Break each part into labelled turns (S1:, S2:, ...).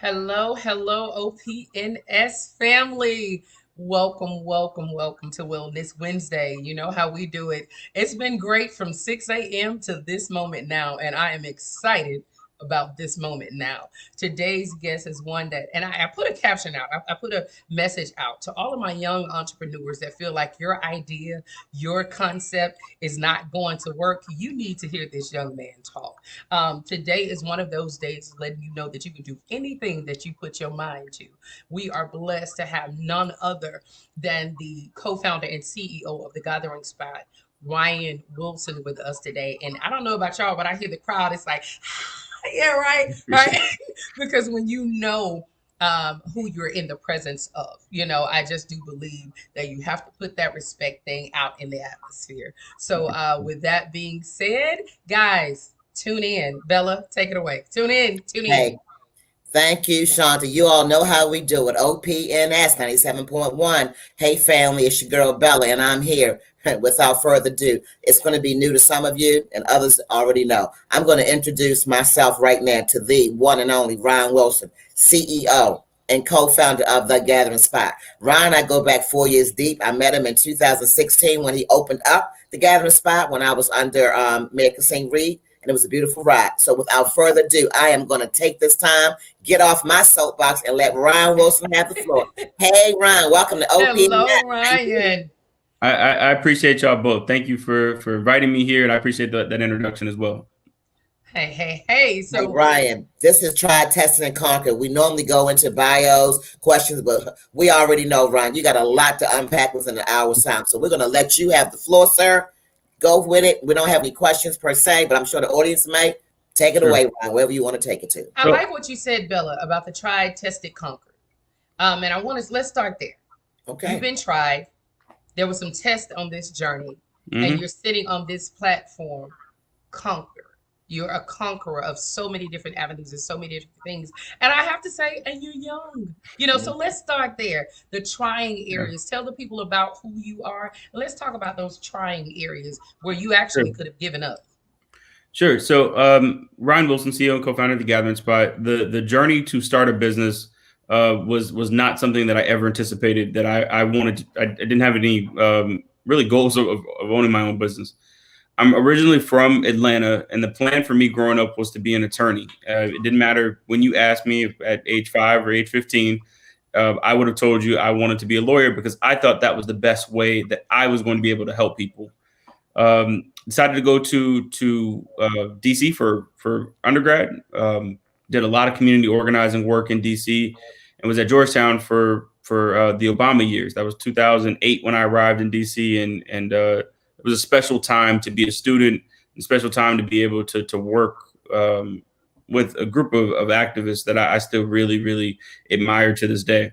S1: Hello, hello, OPNS family. Welcome, welcome, welcome to Wellness Wednesday. You know how we do it. It's been great from 6 a.m. to this moment now, and I am excited about this moment now. Today's guest is one that, and I put a caption out, I put a message out to all of my young entrepreneurs that feel like your idea, your concept is not going to work. You need to hear this young man talk. Today is one of those days letting you know that you can do anything that you put your mind to. We are blessed to have none other than the co-founder and CEO of the Gathering Spot, Ryan Wilson, with us today. And I don't know about y'all, but I hear the crowd. It's like, yeah, right, right. Because when you know who you're in the presence of, I just do believe that you have to put that respect thing out in the atmosphere. So, with that being said, guys, tune in. Bella, take it away. Tune in. Tune in.
S2: Hey, thank you, Shanta. You all know how we do it. OPNS 97.1. Hey, family, it's your girl Bella, and I'm here. Without further ado, it's going to be new to some of you, and others already know. I'm going to introduce myself right now to the one and only Ryan Wilson, CEO and co-founder of The Gathering Spot. Ryan, I go back 4 years deep. I met him in 2016 when he opened up The Gathering Spot when I was under Mayor St. Reed, and it was a beautiful ride. So without further ado, I am going to take this time, get off my soapbox, and let Ryan Wilson have the floor. Hey, Ryan, welcome to
S1: Hello,
S2: OPNS.
S1: Ryan.
S3: I appreciate y'all both. Thank you for inviting me here, and I appreciate that introduction as well.
S1: Hey, hey, hey.
S2: Hey,
S1: So,
S2: Ryan, this is Try, Test, and Conquer. We normally go into bios, questions, but we already know, Ryan, you got a lot to unpack within an hour's time. So we're going to let you have the floor, sir. Go with it. We don't have any questions per se, but I'm sure the audience may. Take it
S3: Sure.
S2: away, Ryan, wherever you want to take it to.
S1: I
S3: So,
S1: like what you said, Bella, about the tried, tested, conquered. And I want to let's start there. You've
S2: Okay.
S1: been tried. There was some tests on this journey, and
S3: mhm.
S1: you're sitting on this platform, conquer. You're a conqueror of so many different avenues and so many different things. And I have to say, and you're young. So let's start there. The trying
S3: Yeah,
S1: areas. Tell the people about who you are. And let's talk about those trying areas where you actually
S3: sure.
S1: could have given up.
S3: Sure. So, Ryan Wilson, CEO and co-founder of the Gathering Spot. The journey to start a business was not something that I ever anticipated that I wanted. I didn't have any really goals of owning my own business. I'm originally from Atlanta, and the plan for me growing up was to be an attorney. It didn't matter when you asked me if at age 5 or age 15. I would have told you I wanted to be a lawyer because I thought that was the best way that I was going to be able to help people. Decided to go to DC for undergrad. Did a lot of community organizing work in DC, and was at Georgetown for the Obama years. That was 2008 when I arrived in DC, and it was a special time to be a student, a special time to be able to work with a group of activists that I still really admire to this day.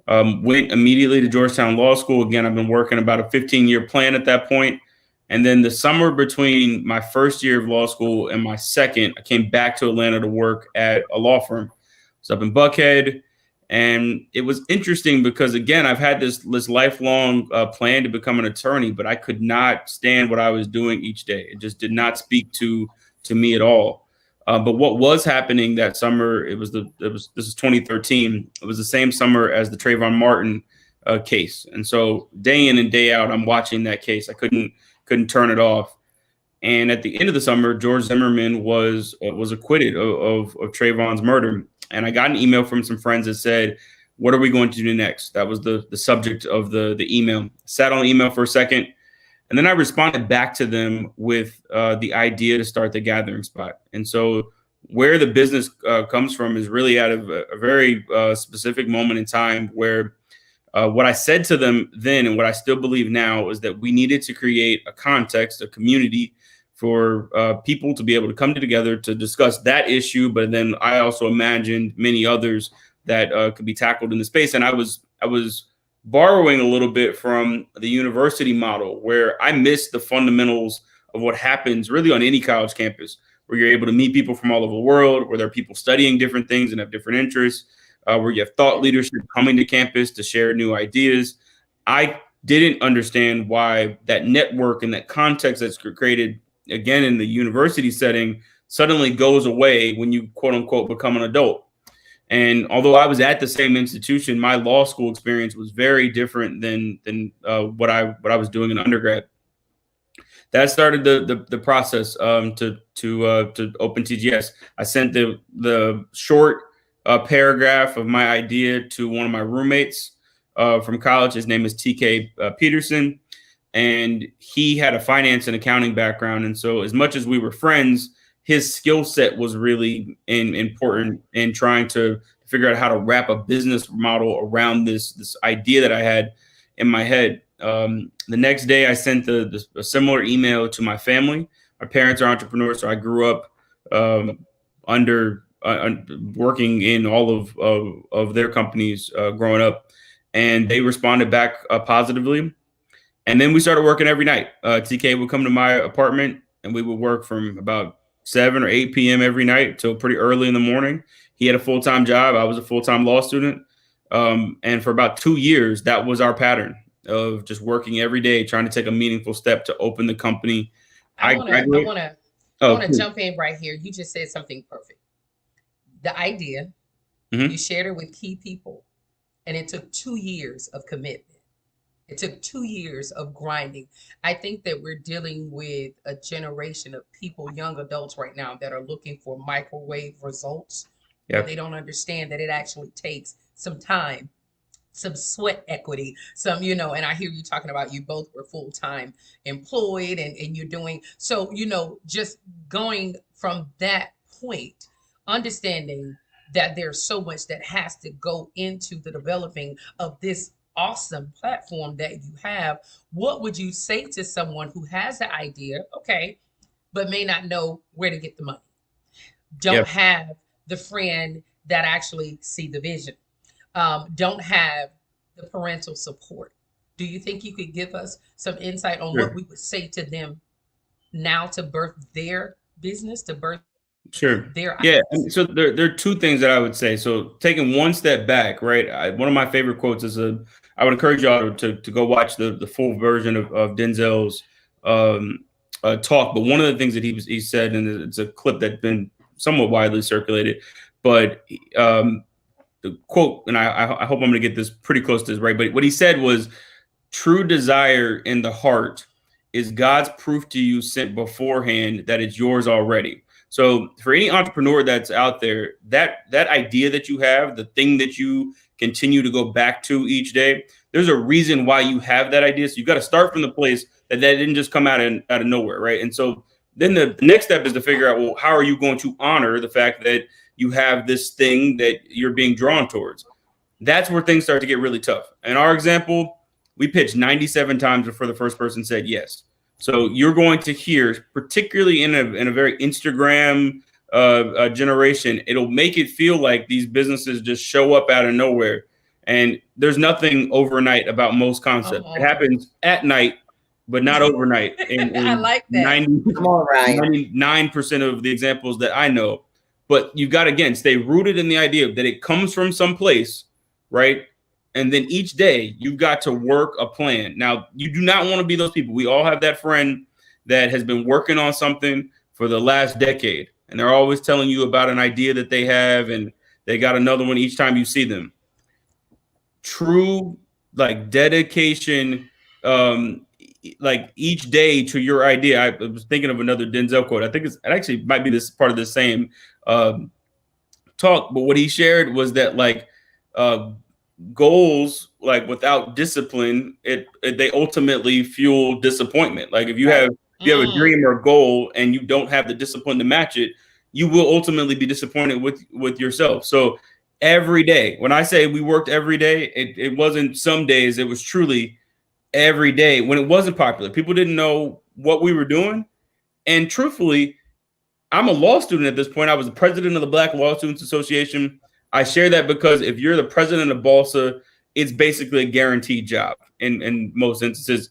S3: Went immediately to Georgetown Law School. Again, I've been working about a 15-year plan at that point. And then the summer between my first year of law school and my second, I came back to Atlanta to work at a law firm. It's up in Buckhead. And it was interesting because, again, I've had this lifelong plan to become an attorney, but I could not stand what I was doing each day. It just did not speak to me at all. But what was happening that summer, this is 2013. It was the same summer as the Trayvon Martin case. And so day in and day out, I'm watching that case. I couldn't turn it off. And at the end of the summer, George Zimmerman was acquitted of Trayvon's murder. And I got an email from some friends that said, "What are we going to do next?" That was the subject of the email. Sat on the email for a second, and then I responded back to them with the idea to start the Gathering Spot. And so where the business comes from is really out of a very specific moment in time where what I said to them then and what I still believe now is that we needed to create a context, a community for people to be able to come together to discuss that issue. But then I also imagined many others that could be tackled in the space. And I was borrowing a little bit from the university model where I missed the fundamentals of what happens really on any college campus, where you're able to meet people from all over the world, where there are people studying different things and have different interests, where you have thought leadership coming to campus to share new ideas. I didn't understand why that network and that context that's created, again, in the university setting suddenly goes away when you, quote unquote, become an adult. And although I was at the same institution, my law school experience was very different than what I was doing in undergrad. That started the process to open TGS. I sent the short paragraph of my idea to one of my roommates from college. His name is TK Peterson, and he had a finance and accounting background. And so, as much as we were friends, his skill set was really important in trying to figure out how to wrap a business model around this idea that I had in my head. The next day, I sent a similar email to my family. My parents are entrepreneurs, so I grew up under working in all of their companies growing up, and they responded back positively. And then we started working every night. TK would come to my apartment, and we would work from about 7 or 8 p.m. every night till pretty early in the morning. He had a full-time job. I was a full-time law student. And for about 2 years, that was our pattern of just working every day, trying to take a meaningful step to open the company.
S1: I want to, I
S3: graduated.
S1: want to, I
S3: Oh,
S1: want to jump in right here. You just said something perfect. The idea,
S3: Mhm.
S1: you shared it with key people, and it took 2 years of commitment. It took 2 years of grinding. I think that we're dealing with a generation of people, young adults right now, that are looking for microwave results.
S3: Yep.
S1: They don't understand that it actually takes some time, some sweat equity, some, and I hear you talking about you both were full-time employed and you're doing so, just going from that point, understanding that there's so much that has to go into the developing of this awesome platform that you have. What would you say to someone who has the idea, okay, but may not know where to get the money? Don't
S3: Yep.
S1: have the friend that actually see the vision, don't have the parental support. Do you think you could give us some insight on what
S3: Sure.
S1: we would say to them now to birth their business, to birth
S3: Sure.
S1: their
S3: Yeah.
S1: ideas?
S3: So there are two things that I would say. So taking one step back, right? One of my favorite quotes is I would encourage y'all to go watch the full version of Denzel's um, talk. But one of the things that he said, and it's a clip that's been somewhat widely circulated, but the quote, and I hope I'm going to get this pretty close to this right. But what he said was, "True desire in the heart is God's proof to you sent beforehand that it's yours already." So for any entrepreneur that's out there, that idea that you have, the thing that you continue to go back to each day, there's a reason why you have that idea. So you got to start from the place that didn't just come out of nowhere, right? And so then the next step is to figure out, well, how are you going to honor the fact that you have this thing that you're being drawn towards? That's where things start to get really tough. In our example, we pitched 97 times before the first person said yes. So you're going to hear, particularly in a very Instagram generation, it'll make it feel like these businesses just show up out of nowhere. And there's nothing overnight about most concepts. It happens at night, but not overnight.
S1: I like that.
S3: 99% of the examples that I know. But you got to, again, stay rooted in the idea that it comes from someplace, right? And then each day you've got to work a plan. Now, you do not want to be those people. We all have that friend that has been working on something for the last decade, and they're always telling you about an idea that they have, and they got another one each time you see them. True, like, dedication, like each day to your idea. I was thinking of another Denzel quote. I think it actually might be this part of the same talk, but what he shared was that, like, goals, like, without discipline, they ultimately fuel disappointment. Like, if you have a dream or goal and you don't have the discipline to match it, you will ultimately be disappointed with yourself. So every day, when I say we worked every day, it wasn't some days, it was truly every day. When it wasn't popular, people didn't know what we were doing. And truthfully, I'm a law student at this point. I was the president of the Black Law Students Association. I share that because if you're the president of BALSA, it's basically a guaranteed job in most instances,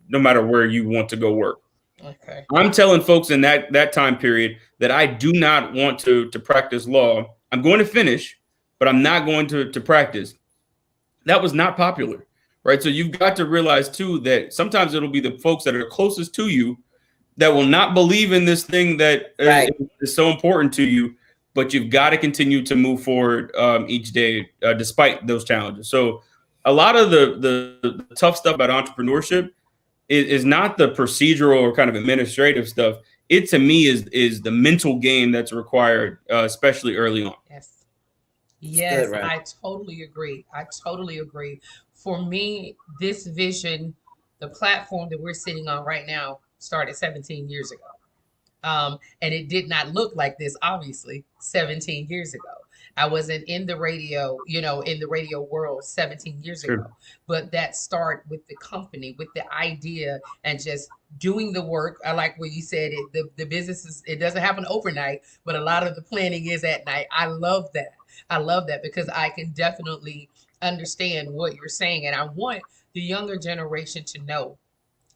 S3: no matter where you want to go work.
S1: Okay.
S3: I'm telling folks in that time period that I do not want to practice law. I'm going to finish, but I'm not going to practice. That was not popular, right? So you've got to realize too that sometimes it'll be the folks that are closest to you that will not believe in this thing that is so important to you, but you've got to continue to move forward each day despite those challenges. So a lot of the tough stuff about entrepreneurship is not the procedural or kind of administrative stuff. It to me is the mental game that's required, especially early on.
S1: Yes.
S2: It's good,
S1: Yes,
S2: right?
S1: I totally agree. I totally agree. For me, this vision, the platform that we're sitting on right now, started 17 years ago. And it did not look like this, obviously, 17 years ago. I wasn't in the radio, in the radio world 17 years ago.
S3: Sure.
S1: But that start with the company, with the idea, and just doing the work. I like what you said. The business it doesn't happen overnight, but a lot of the planning is at night. I love that. I love that because I can definitely understand what you're saying, and I want the younger generation to know,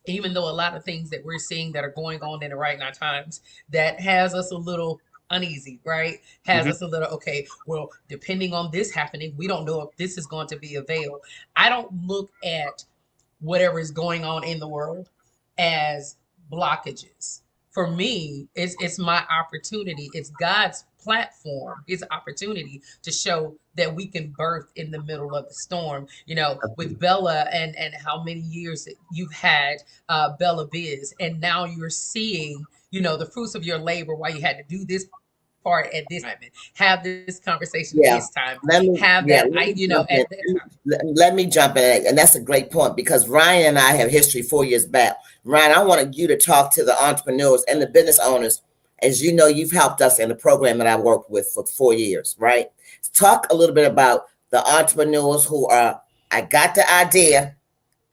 S1: even though a lot of things that we're seeing that are going on in the right now times that has us a little uneasy, right? Has
S3: Hmm.
S1: us a little, okay, well, depending on this happening, we don't know if this is going to be available. I don't look at whatever is going on in the world as blockages. For me, it's my opportunity. It's God's platform, his opportunity to show that we can birth in the middle of the storm. With Bella and how many years that you've had BelaBiz, and now you're seeing, the fruits of your labor while you had to do this part at this time and have this conversation
S2: Yeah.
S1: this time, have
S2: Let
S1: that
S2: me
S1: I,
S2: jump in.
S1: at that time.
S2: Let me jump in. And that's a great point because Ryan and I have history 4 years back. Ryan, I wanted you to talk to the entrepreneurs and the business owners. As you know, you've helped us in the program that I worked with for 4 years, right? Talk a little bit about the entrepreneurs who are, I got the idea,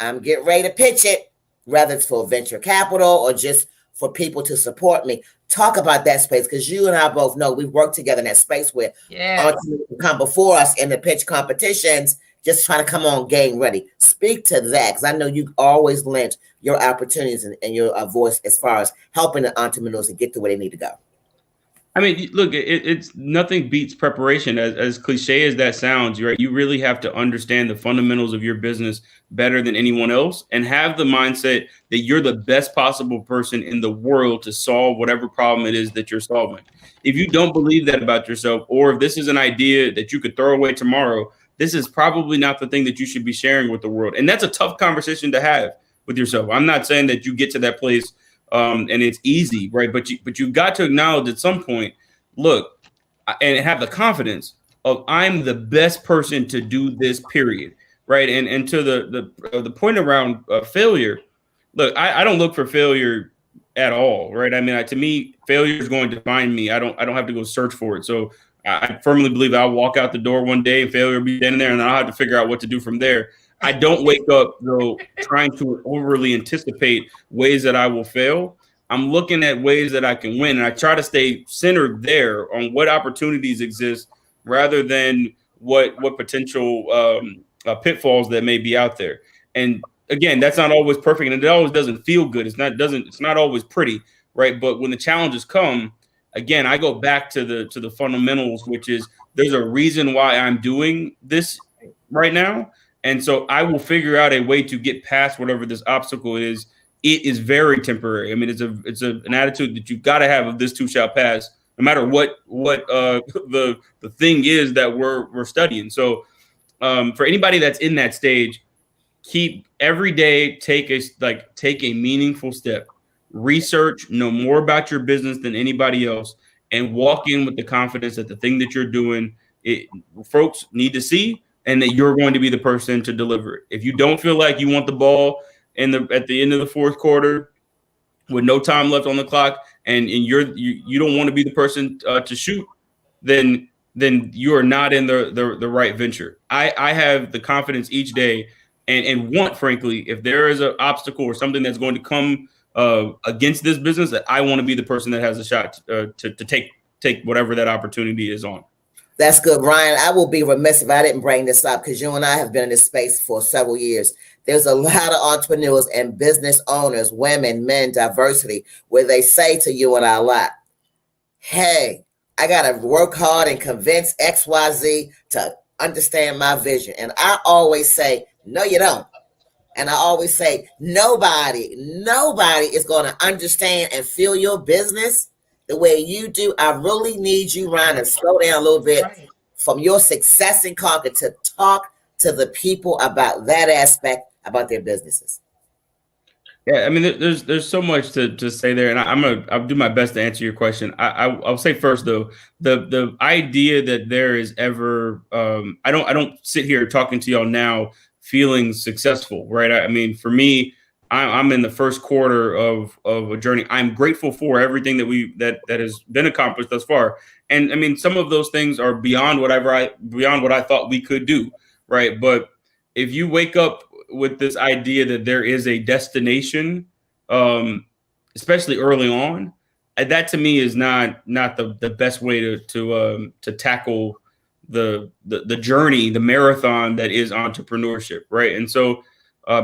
S2: I'm getting ready to pitch it, whether it's for venture capital or just for people to support me. Talk about that space because you and I both know we've worked together in that space where
S1: Yes.
S2: entrepreneurs come before us in the pitch competitions, just trying to come on game ready. Speak to that because I know you always lent your opportunities and your voice as far as helping the entrepreneurs to get to where they need to go.
S3: I mean, look, it's nothing beats preparation. As cliche as that sounds, right? You really have to understand the fundamentals of your business better than anyone else, and have the mindset that you're the best possible person in the world to solve whatever problem it is that you're solving. If you don't believe that about yourself, or if this is an idea that you could throw away tomorrow, this is probably not the thing that you should be sharing with the world. And that's a tough conversation to have with yourself. I'm not saying that you get to that place and it's easy, right? But you've got to acknowledge at some point, look, and have the confidence of I'm the best person to do this. Period, right? And to the point around failure, look, I don't look for failure at all, right? I mean, to me, failure is going to find me. I don't have to go search for it. So I firmly believe I'll walk out the door one day and failure will be standing there, and I'll have to figure out what to do from there. I don't wake up though trying to overly anticipate ways that I will fail. I'm looking at ways that I can win, and I try to stay centered there on what opportunities exist rather than what potential pitfalls that may be out there. And again, that's not always perfect, and it always doesn't feel good. It's not always pretty, right? But when the challenges come, again, I go back to the fundamentals, which is there's a reason why I'm doing this right now. And so I will figure out a way to get past whatever this obstacle is. It is very temporary. I mean, it's an attitude that you've got to have of this too shall pass, no matter what the thing is that we're studying. So for anybody that's in that stage, keep every day take a meaningful step. Research, know more about your business than anybody else, and walk in with the confidence that the thing that you're doing, folks need to see, and that you're going to be the person to deliver it. If you don't feel like you want the ball at the end of the fourth quarter with no time left on the clock, and you don't want to be the person to shoot, then you are not in the right venture. I have the confidence each day and want, frankly, if there is an obstacle or something that's going to come against this business, that I want to be the person that has a shot to take whatever that opportunity is on.
S2: That's good, Ryan. I will be remiss if I didn't bring this up because you and I have been in this space for several years. There's a lot of entrepreneurs and business owners, women, men, diversity, where they say to you and I a lot, hey, I got to work hard and convince XYZ to understand my vision. And I always say, no, you don't. And I always say, nobody is going to understand and feel your business the way you do. I really need you, Ryan, to slow down a little bit
S1: Right.
S2: from your success in Concord to talk to the people about that aspect about their businesses.
S3: Yeah, I mean, there's so much to say there, and I'll do my best to answer your question. I'll say first though, the idea that there is ever I don't sit here talking to y'all now feeling successful, right? I mean, for me, I'm in the first quarter of a journey. I'm grateful for everything that has been accomplished thus far, and I mean, some of those things are beyond what I thought we could do, right? But if you wake up with this idea that there is a destination, um, especially early on, that to me is not the best way to tackle the journey, the marathon that is entrepreneurship, right? And so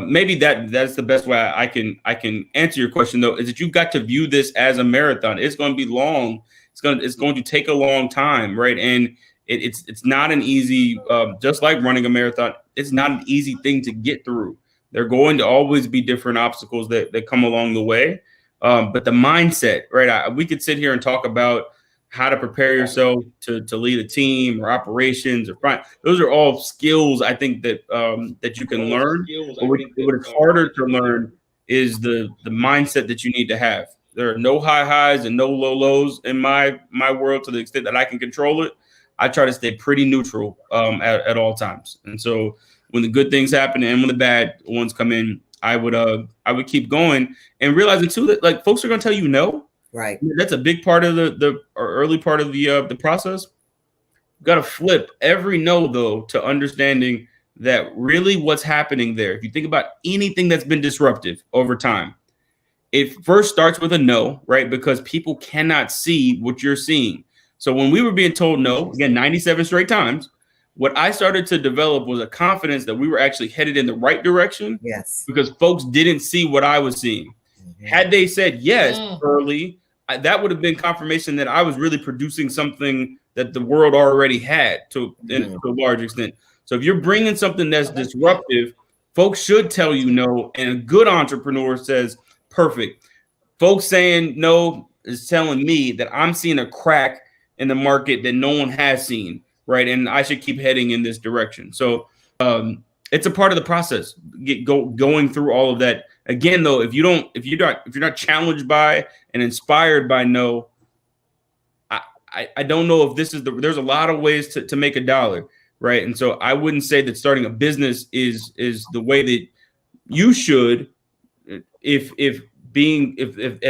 S3: maybe that's the best way I can answer your question though, is that you've got to view this as a marathon. It's going to be long. It's going to take a long time, right? And it's not an easy, just like running a marathon, it's not an easy thing to get through. There are going to always be different obstacles that come along the way. But the mindset, right? We could sit here and talk about how to prepare yourself to lead a team or operations or front. Those are all skills I think that you can learn. But what is harder to learn is the mindset that you need to have. There are no high highs and no low lows in my world to the extent that I can control it. I try to stay pretty neutral at all times. And so when the good things happen and when the bad ones come in, I would keep going and realizing too that like folks are gonna tell you no.
S2: Right.
S3: That's a big part of the early part of the process. You got to flip every no though to understanding that really what's happening there. If you think about anything that's been disruptive over time, it first starts with a no, right? Because people cannot see what you're seeing. So when we were being told no, again, 97 straight times, what I started to develop was a confidence that we were actually headed in the right direction
S2: Yes.
S3: because folks didn't see what I was seeing. Had they said yes
S1: Mm.
S3: early, that would have been confirmation that I was really producing something that the world already had to a large extent. So if you're bringing something that's
S1: Oh, that's good.
S3: disruptive, folks should tell you no. And a good entrepreneur says, perfect. Folks saying no is telling me that I'm seeing a crack in the market that no one has seen, right? And I should keep heading in this direction. So it's a part of the process. Going through all of that. Again, though, if you're not challenged by and inspired by no, I don't know if this is there's a lot of ways to make a dollar, right? And so I wouldn't say that starting a business is the way that you should if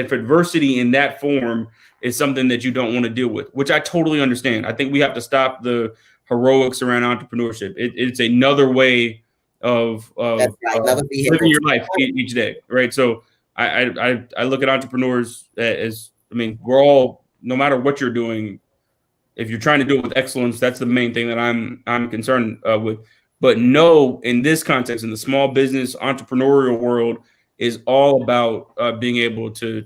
S3: adversity in that form is something that you don't want to deal with, which I totally understand. I think we have to stop the heroics around entrepreneurship. It's another way of
S2: That's right. Another
S3: living
S2: vehicle.
S3: your life each day, right? So I look at entrepreneurs as, I mean, we're all, no matter what you're doing, if you're trying to do it with excellence, that's the main thing that I'm concerned with. But no, in this context, in the small business entrepreneurial world, is all about being able to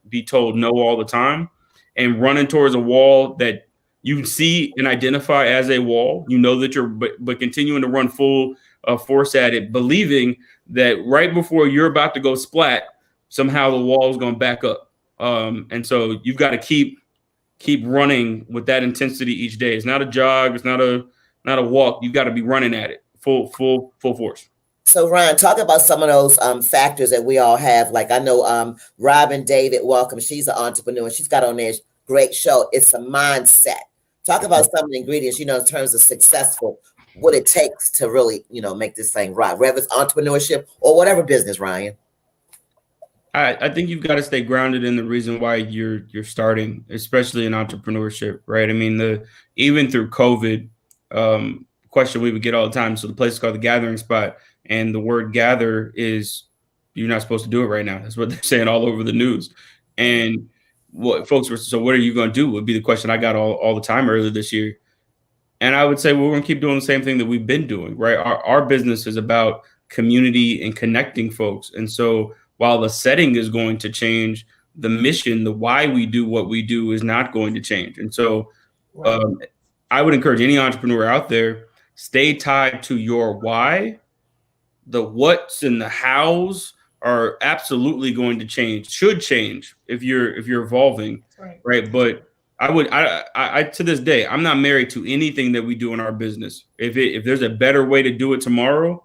S3: be told no all the time and running towards a wall that you see and identify as a wall. You know that but continuing to run full force at it, believing that right before you're about to go splat, somehow the wall is going to back up. And so you've got to keep running with that intensity each day. It's not a jog. It's not a walk. You've got to be running at it full force.
S2: So Ryan, talk about some of those factors that we all have. Like I know Robin David, welcome. She's an entrepreneur. She's got on there great show. It's a mindset. Talk about some of the ingredients, in terms of successful, what it takes to really, make this thing right, whether it's entrepreneurship or whatever business, Ryan.
S3: I think you've got to stay grounded in the reason why you're starting, especially in entrepreneurship, right? I mean, even through COVID, question we would get all the time. So the place is called the Gathering Spot, and the word gather is you're not supposed to do it right now. That's what they're saying all over the news. And what folks were, so what are you going to do? Would be the question I got all the time earlier this year. And I would say, well, we're going to keep doing the same thing that we've been doing, right? Our business is about community and connecting folks. And so while the setting is going to change, the mission, the why we do what we do is not going to change. And so I would encourage any entrepreneur out there, stay tied to your why. The what's and the hows are absolutely going to change, should change if you're evolving,
S1: That's right.
S3: right?
S1: That's right.
S3: But I to this day, I'm not married to anything that we do in our business. If there's a better way to do it tomorrow,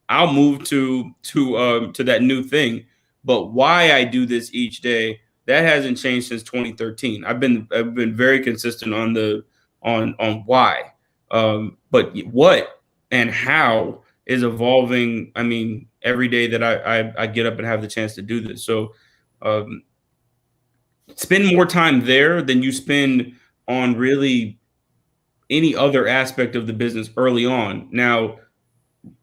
S3: I'll move to that new thing. But why I do this each day, that hasn't changed since 2013. I've been very consistent on on why. But what and how is evolving. I mean, every day that I get up and have the chance to do this. So um, spend more time there than you spend on really any other aspect of the business early on. Now,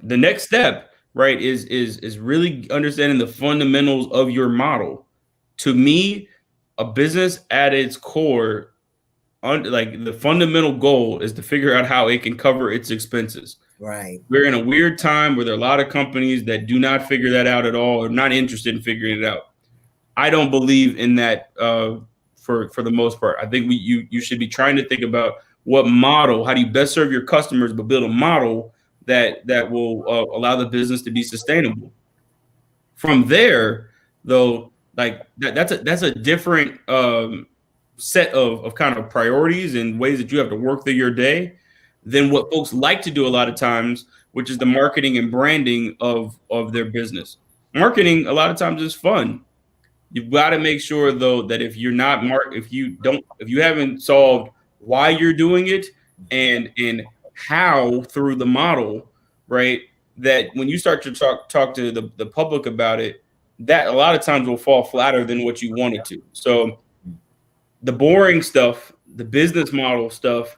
S3: the next step, right, is really understanding the fundamentals of your model. To me, a business at its core, like the fundamental goal is to figure out how it can cover its expenses.
S2: Right.
S3: We're in a weird time where there are a lot of companies that do not figure that out at all, or not interested in figuring it out. I don't believe in that for the most part. I think you should be trying to think about what model, how do you best serve your customers, but build a model that will allow the business to be sustainable. From there, though, like that's a different set of kind of priorities and ways that you have to work through your day than what folks like to do a lot of times, which is the marketing and branding of their business. Marketing a lot of times is fun. You've got to make sure though that if you're not if you haven't solved why you're doing it and how through the model, right? That when you start to talk to the public about it, that a lot of times will fall flatter than what you want it to. So the boring stuff, the business model stuff,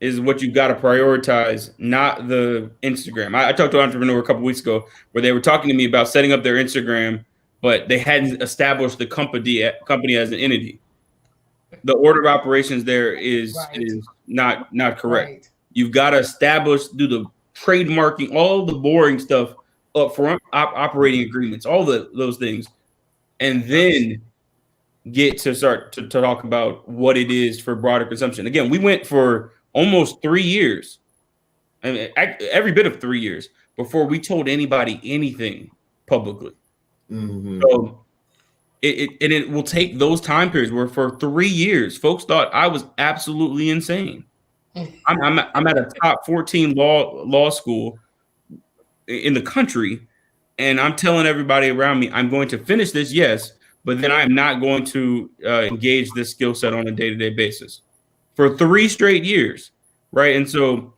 S3: is what you've got to prioritize, not the Instagram. I talked to an entrepreneur a couple weeks ago where they were talking to me about setting up their Instagram, but they hadn't established the company as an entity. The order of operations there
S1: Right.
S3: is not correct.
S1: Right.
S3: You've got to establish, do the trademarking, all the boring stuff up front, operating agreements, all those things, and then get to start to talk about what it is for broader consumption. Again, we went for almost 3 years, I mean, every bit of 3 years before we told anybody anything publicly.
S2: Mm-hmm.
S3: So it will take those time periods where for 3 years, folks thought I was absolutely insane. I'm at a top 14 law school in the country, and I'm telling everybody around me I'm going to finish this, yes, but then I am not going to engage this skill set on a day-to-day basis for 3 straight years, right? And so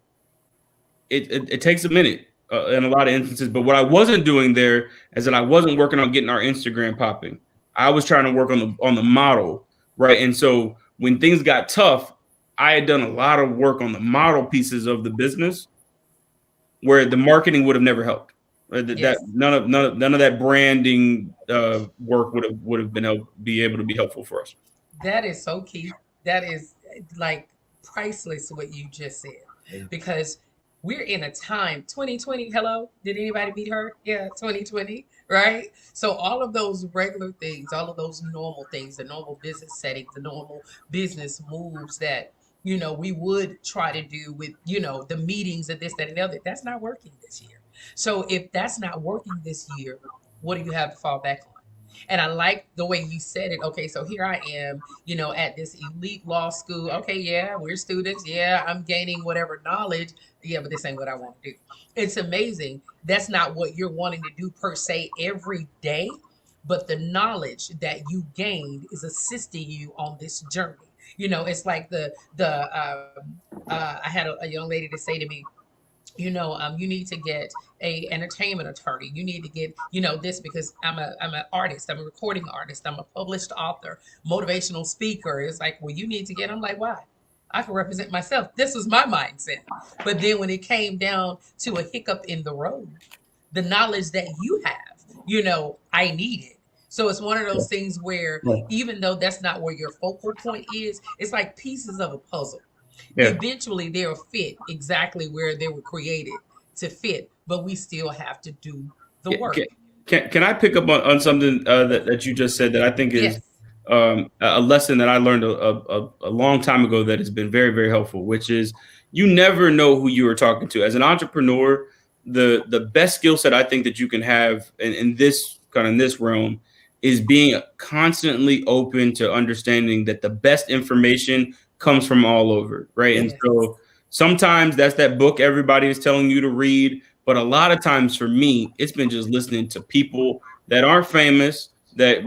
S3: it takes a minute in a lot of instances. But what I wasn't doing there is that I wasn't working on getting our Instagram popping. I was trying to work on the model, right? And so when things got tough, I had done a lot of work on the model pieces of the business where the marketing would have never helped. That
S1: Yes.
S3: none of that branding work would have be able to be helpful for us.
S1: That is so key. That is like priceless what you just said. Because we're in a time, 2020, hello, did anybody meet her? Yeah, 2020, right? So all of those regular things, all of those normal things, the normal business settings, the normal business moves that, we would try to do with, the meetings and this, that, and the other, that's not working this year. So if that's not working this year, what do you have to fall back on? And I like the way you said it. Okay, so here I am, at this elite law school. Okay, yeah, we're students. Yeah, I'm gaining whatever knowledge. Yeah, but this ain't what I want to do. It's amazing. That's not what you're wanting to do per se every day, but the knowledge that you gained is assisting you on this journey. It's like I had a young lady to say to me, you need to get a entertainment attorney. You need to get, this because I'm an artist. I'm a recording artist. I'm a published author, motivational speaker. It's like, well, you need to get. I'm like, why? I can represent myself. This was my mindset. But then when it came down to a hiccup in the road, the knowledge that you have, I need it. So it's one of those things where even though that's not where your focal point is, it's like pieces of a puzzle.
S3: Yeah.
S1: Eventually they'll fit exactly where they were created to fit, but we still have to do the work.
S3: Can I pick up on something that you just said that I think is a lesson that I learned a long time ago that has been very, very helpful, which is you never know who you are talking to. As an entrepreneur, the best skill set I think that you can have in this kind of in this realm is being constantly open to understanding that the best information comes from all over, right? And
S1: Yes.
S3: so sometimes that's that book everybody is telling you to read, but a lot of times for me, it's been just listening to people that aren't famous, that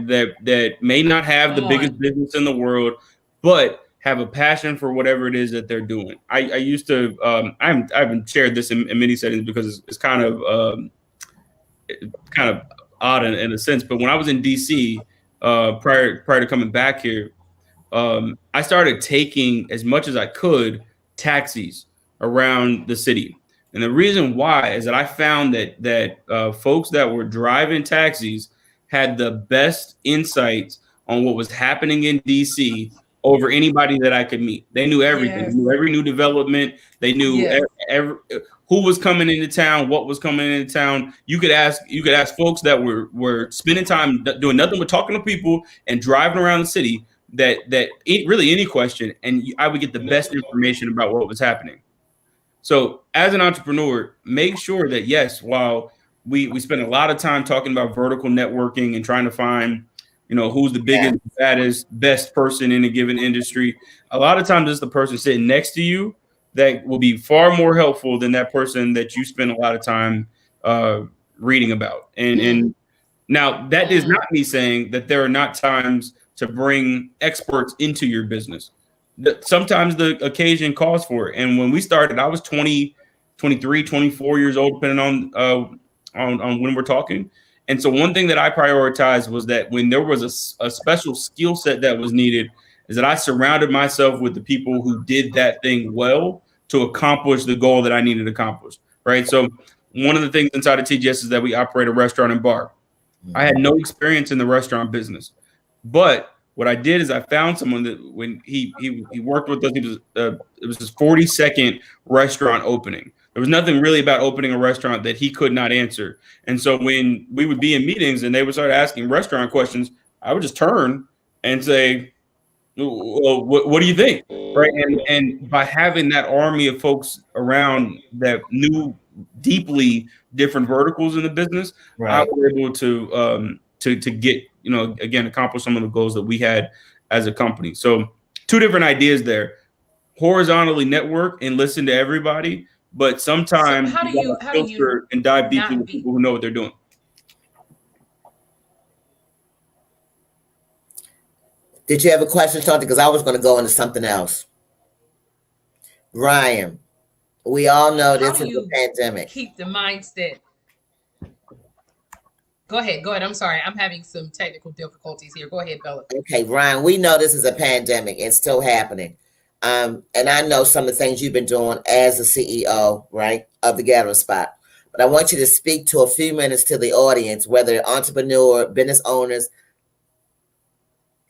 S3: may not have the
S1: Come
S3: biggest
S1: on.
S3: business in the world, but have a passion for whatever it is that they're doing. I used to I haven't shared this in many settings because it's kind of odd in a sense. But when I was in DC prior to coming back here, I started taking as much as I could taxis around the city. And the reason why is that I found that folks that were driving taxis had the best insights on what was happening in DC over anybody that I could meet. They knew everything. They
S1: Yes.
S3: knew every new development. They knew
S1: Yes.
S3: who was coming into town, what was coming into town. You could ask folks that were spending time doing nothing but talking to people and driving around the city really any question, and I would get the best information about what was happening. So as an entrepreneur, make sure that yes, while we spend a lot of time talking about vertical networking and trying to find, who's the
S2: Yeah.
S3: biggest, baddest, best person in a given industry, a lot of times it's the person sitting next to you that will be far more helpful than that person that you spend a lot of time uh, reading about. And now, that is not me saying that there are not times to bring experts into your business. Sometimes the occasion calls for it. And when we started, I was 20, 23, 24 years old, depending on when we're talking. And so one thing that I prioritized was that when there was a special skill set that was needed, is that I surrounded myself with the people who did that thing well to accomplish the goal that I needed to accomplish. Right. So one of the things inside of TGS is that we operate a restaurant and bar. I had no experience in the restaurant business, but what I did is I found someone that when he worked with us, it was his 42nd restaurant opening. There was nothing really about opening a restaurant that he could not answer. And so when we would be in meetings and they would start asking restaurant questions, I would just turn and say, well, what do you think? Right. And by having that army of folks around that knew deeply different verticals in the business, I
S2: Right.
S3: was able to get, again, accomplish some of the goals that we had as a company. So two different ideas there: horizontally network and listen to everybody, but
S1: So
S3: sometimes you got to
S1: how do you
S3: filter and dive deeply
S1: not
S3: with
S1: be
S3: people who know what they're doing.
S2: Did you have a question, Shanta? Because I was going to go into something else. Ryan, we all know
S1: how
S2: this
S1: do
S2: is a
S1: you
S2: pandemic.
S1: keep the mindset? Go ahead. Go ahead. I'm sorry. I'm having some technical difficulties here. Go ahead, Bella.
S2: Okay, Ryan, we know this is a pandemic. It's still happening. And I know some of the things you've been doing as the CEO, right, of the Gathering Spot. But I want you to speak to a few minutes to the audience, whether entrepreneur, business owners,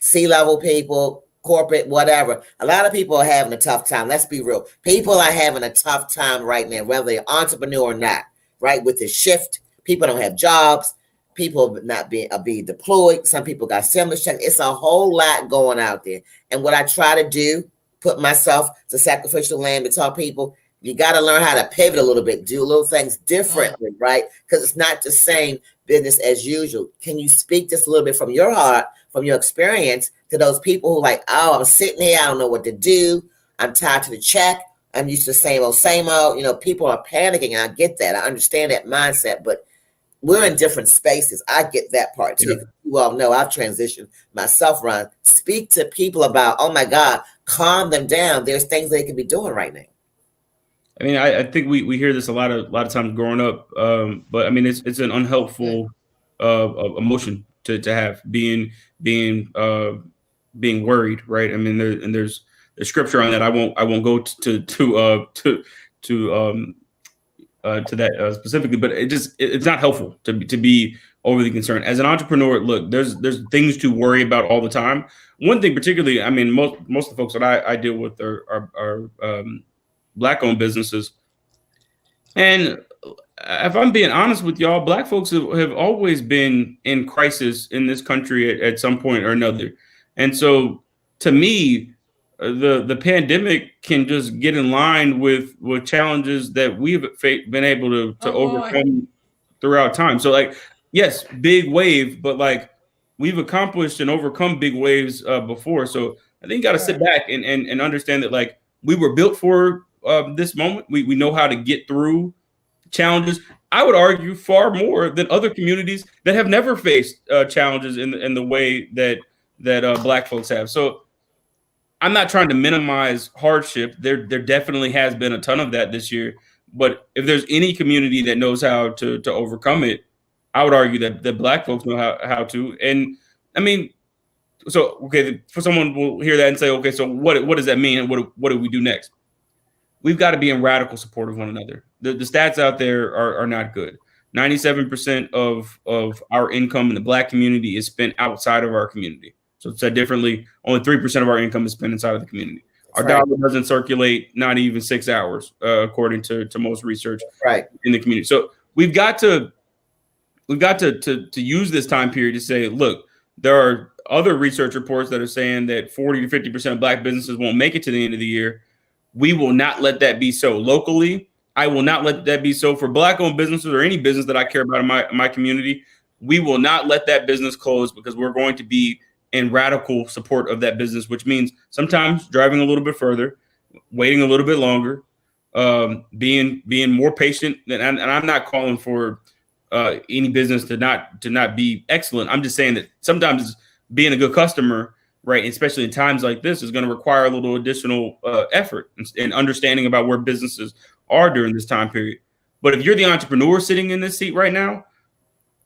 S2: C-level people, corporate, whatever. A lot of people are having a tough time. Let's be real. People are having a tough time right now, whether they're entrepreneur or not, right? With the shift, people don't have jobs. People not being are being deployed. Some people got stimulus checks. It's a whole lot going out there. And what I try to do, put myself to sacrificial lamb to tell people, you got to learn how to pivot a little bit, do little things differently, right? Because it's not the same business as usual. Can you speak just a little bit from your heart, from your experience, to those people who like, oh, I'm sitting here, I don't know what to do. I'm tied to the check. I'm used to the same old, same old. People are panicking, and I get that. I understand that mindset, but we're in different spaces. I get that part too.
S3: Yeah.
S2: You all know I've transitioned myself, Ron. Speak to people about, oh my God, calm them down. There's things they can be doing right now.
S3: I mean, I think we hear this a lot of times growing up, but I mean, it's an unhelpful emotion to have being worried, right? I mean, there's a scripture on that. I won't go to that specifically, but it's not helpful to be overly concerned as an entrepreneur. Look, there's things to worry about all the time. One thing particularly, I mean, most of the folks that I deal with are black owned businesses, and if I'm being honest with y'all, black folks have always been in crisis in this country at some point or another. And so to me, the pandemic can just get in line with challenges that we've been able to
S1: Oh Lord.
S3: overcome throughout time. So like yes, big wave, but like we've accomplished and overcome big waves before. So I think you got to sit back and understand that like we were built for this moment. We know how to get through challenges. I would argue far more than other communities that have never faced challenges in the way that Black folks have. So I'm not trying to minimize hardship. There definitely has been a ton of that this year. But if there's any community that knows how to overcome it, I would argue that Black folks know how to. And I mean, so okay, for someone will hear that and say, okay, so what does that mean? And what do we do next? We've got to be in radical support of one another. The stats out there are not good. 97% of our income in the Black community is spent outside of our community. So said differently, only 3% of our income is spent inside of the community. Our dollar doesn't circulate not even 6 hours, according to most research in the community. So we've got to use this time period to say, look, there are other research reports that are saying that 40 to 50% of Black businesses won't make it to the end of the year. We will not let that be so. Locally, I will not let that be so for Black-owned businesses or any business that I care about in my community. We will not let that business close because we're going to be in radical support of that business, which means sometimes driving a little bit further, waiting a little bit longer, being more patient. And I'm not calling for any business to not be excellent. I'm just saying that sometimes being a good customer, right, especially in times like this, is going to require a little additional effort and understanding about where businesses are during this time period. But if you're the entrepreneur sitting in this seat right now,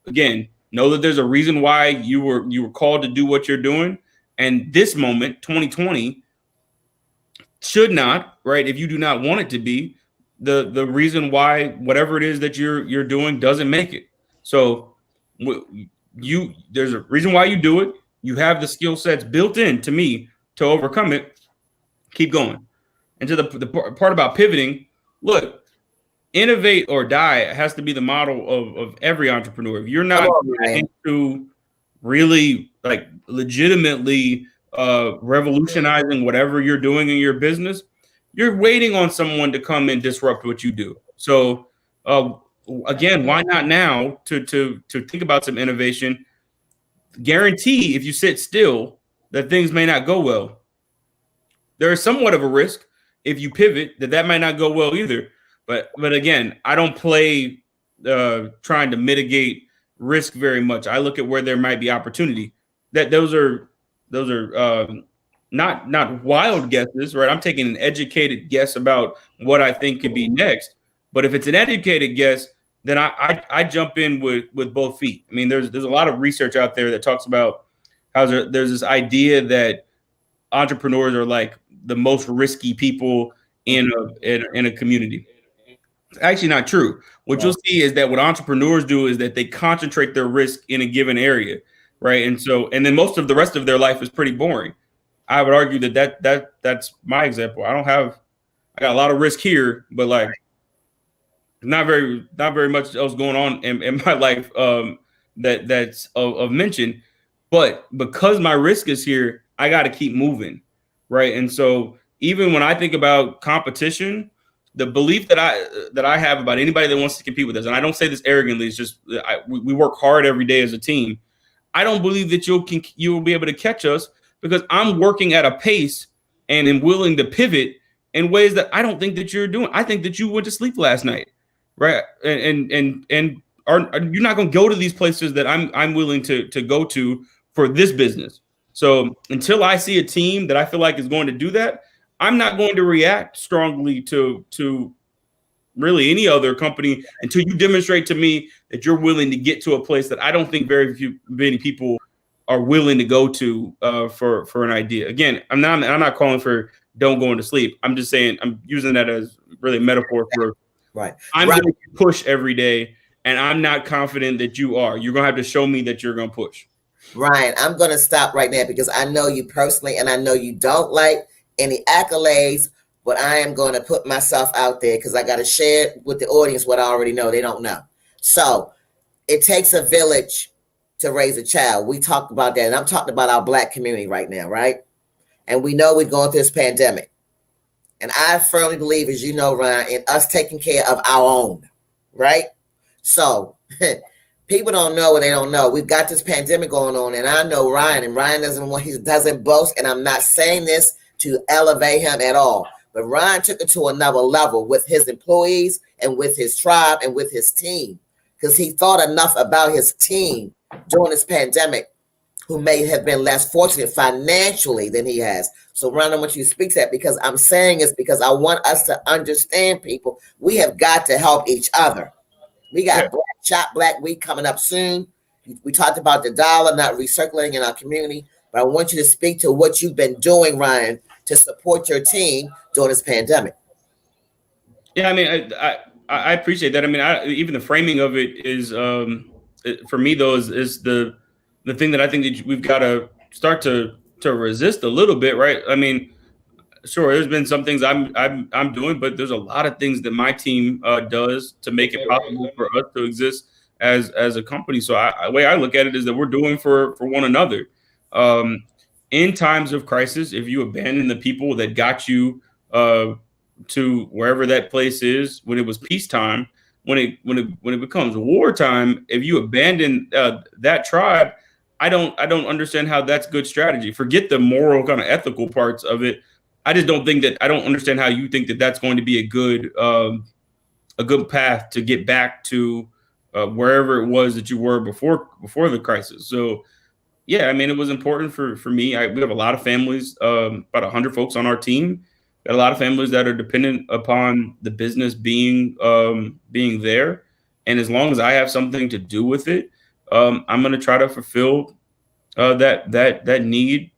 S3: again, know that there's a reason why you were called to do what you're doing. And this moment, 2020, should not, right, if you do not want it to be, the reason why whatever it is that you're doing doesn't make it. So there's a reason why you do it. You have the skill sets built in to me to overcome it. Keep going. And to the part about pivoting, look, innovate or die has to be the model of every entrepreneur. If you're not into really like legitimately revolutionizing whatever you're doing in your business, you're waiting on someone to come and disrupt what you do. So again, why not now to think about some innovation? Guarantee if you sit still that things may not go well. There is somewhat of a risk if you pivot that might not go well either. But again, I don't play trying to mitigate risk very much. I look at where there might be opportunity. That those are not wild guesses, right? I'm taking an educated guess about what I think could be next. But if it's an educated guess, then I jump in with both feet. I mean, there's a lot of research out there that talks about how there's this idea that entrepreneurs are like the most risky people in a community. It's actually not true. What you'll see is that what entrepreneurs do is that they concentrate their risk in a given area, right? And then most of the rest of their life is pretty boring. I would argue that's my example. I got a lot of risk here, but like not very much else going on in my life that's of mention. But because my risk is here, I got to keep moving, right? And so even when I think about competition, the belief that I have about anybody that wants to compete with us, and I don't say this arrogantly, it's just we work hard every day as a team. I don't believe that you'll be able to catch us because I'm working at a pace and am willing to pivot in ways that I don't think that you're doing. I think that you went to sleep last night, right? And you're not going to go to these places that I'm willing to go to for this business. So until I see a team that I feel like is going to do that, I'm not going to react strongly to really any other company until you demonstrate to me that you're willing to get to a place that I don't think many people are willing to go to for an idea. Again, I'm not calling for don't go into sleep. I'm just saying I'm using that as really a metaphor for I'm going to push every day, and I'm not confident that you are. You're going to have to show me that you're going to push.
S2: Ryan, I'm going to stop right now because I know you personally, and I know you don't like any accolades, but I am going to put myself out there because I got to share with the audience what I already know. They don't know. So it takes a village to raise a child. We talked about that, and I'm talking about our Black community right now, right? And we know we're going through this pandemic. And I firmly believe, as you know, Ryan, in us taking care of our own, right? So People don't know what they don't know. We've got this pandemic going on, and I know Ryan, and Ryan doesn't want, he doesn't boast, and I'm not saying this to elevate him at all. But Ryan took it to another level with his employees and with his tribe and with his team, because he thought enough about his team during this pandemic, who may have been less fortunate financially than he has. So, Ryan, I want you to speak to that, because I'm saying this because I want us to understand, people. We have got to help each other. We
S3: Yeah.
S2: got Black Shop Black Week coming up soon. We talked about the dollar not recirculating in our community, but I want you to speak to what you've been doing, Ryan, to support your team during this pandemic.
S3: Yeah, I mean, I appreciate that. I mean, even the framing of it is, for me though, is the thing that I think that we've got to start to resist a little bit, right? I mean, sure, there's been some things I'm doing, but there's a lot of things that my team does to make it possible for us to exist as a company. So the way I look at it is that we're doing for one another. Um, in times of crisis, if you abandon the people that got you to wherever that place is when it was peacetime, when it becomes wartime, if you abandon that tribe, I don't understand how that's good strategy. Forget the moral kind of ethical parts of it. I don't understand how you think that that's going to be a good path to get back to wherever it was that you were before the crisis. So yeah, I mean, it was important for me. We have a lot of families, about 100 folks on our team. Got a lot of families that are dependent upon the business being there, and as long as I have something to do with it, I'm going to try to fulfill that need.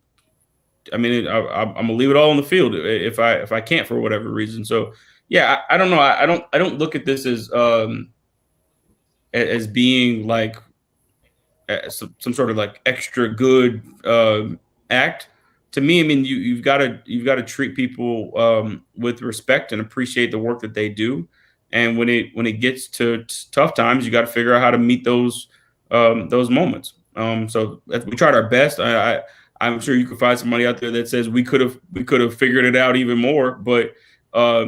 S3: I mean, I'm gonna leave it all on the field if I can't for whatever reason. So yeah, I don't know. I don't look at this as being like some sort of like extra good act. To me, I mean, you've got to treat people with respect and appreciate the work that they do. And when it gets to tough times, you got to figure out how to meet those moments. So we tried our best. I'm sure you could find somebody out there that says we could have figured it out even more. But I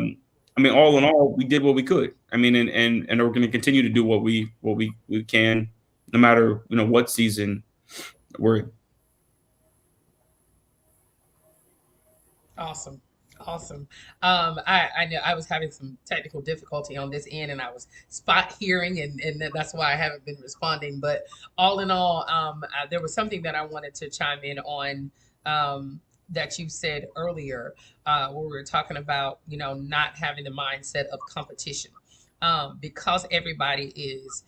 S3: mean, all in all, we did what we could. I mean, and we're going to continue to do what we can, no matter what season we're in.
S1: Awesome. Awesome. I know I was having some technical difficulty on this end and I was spot hearing and that's why I haven't been responding. But all in all, there was something that I wanted to chime in on that you said earlier, where we were talking about, not having the mindset of competition, because everybody is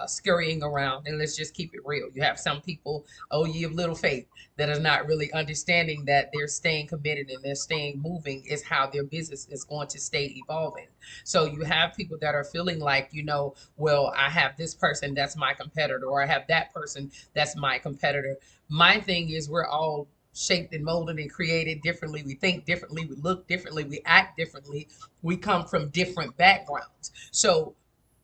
S1: scurrying around. And let's just keep it real. You have some people, oh, ye of little faith, that is not really understanding that they're staying committed and they're staying moving is how their business is going to stay evolving. So you have people that are feeling like, well, I have this person that's my competitor, or I have that person that's my competitor. My thing is, we're all shaped and molded and created differently. We think differently, we look differently, we act differently, we come from different backgrounds. So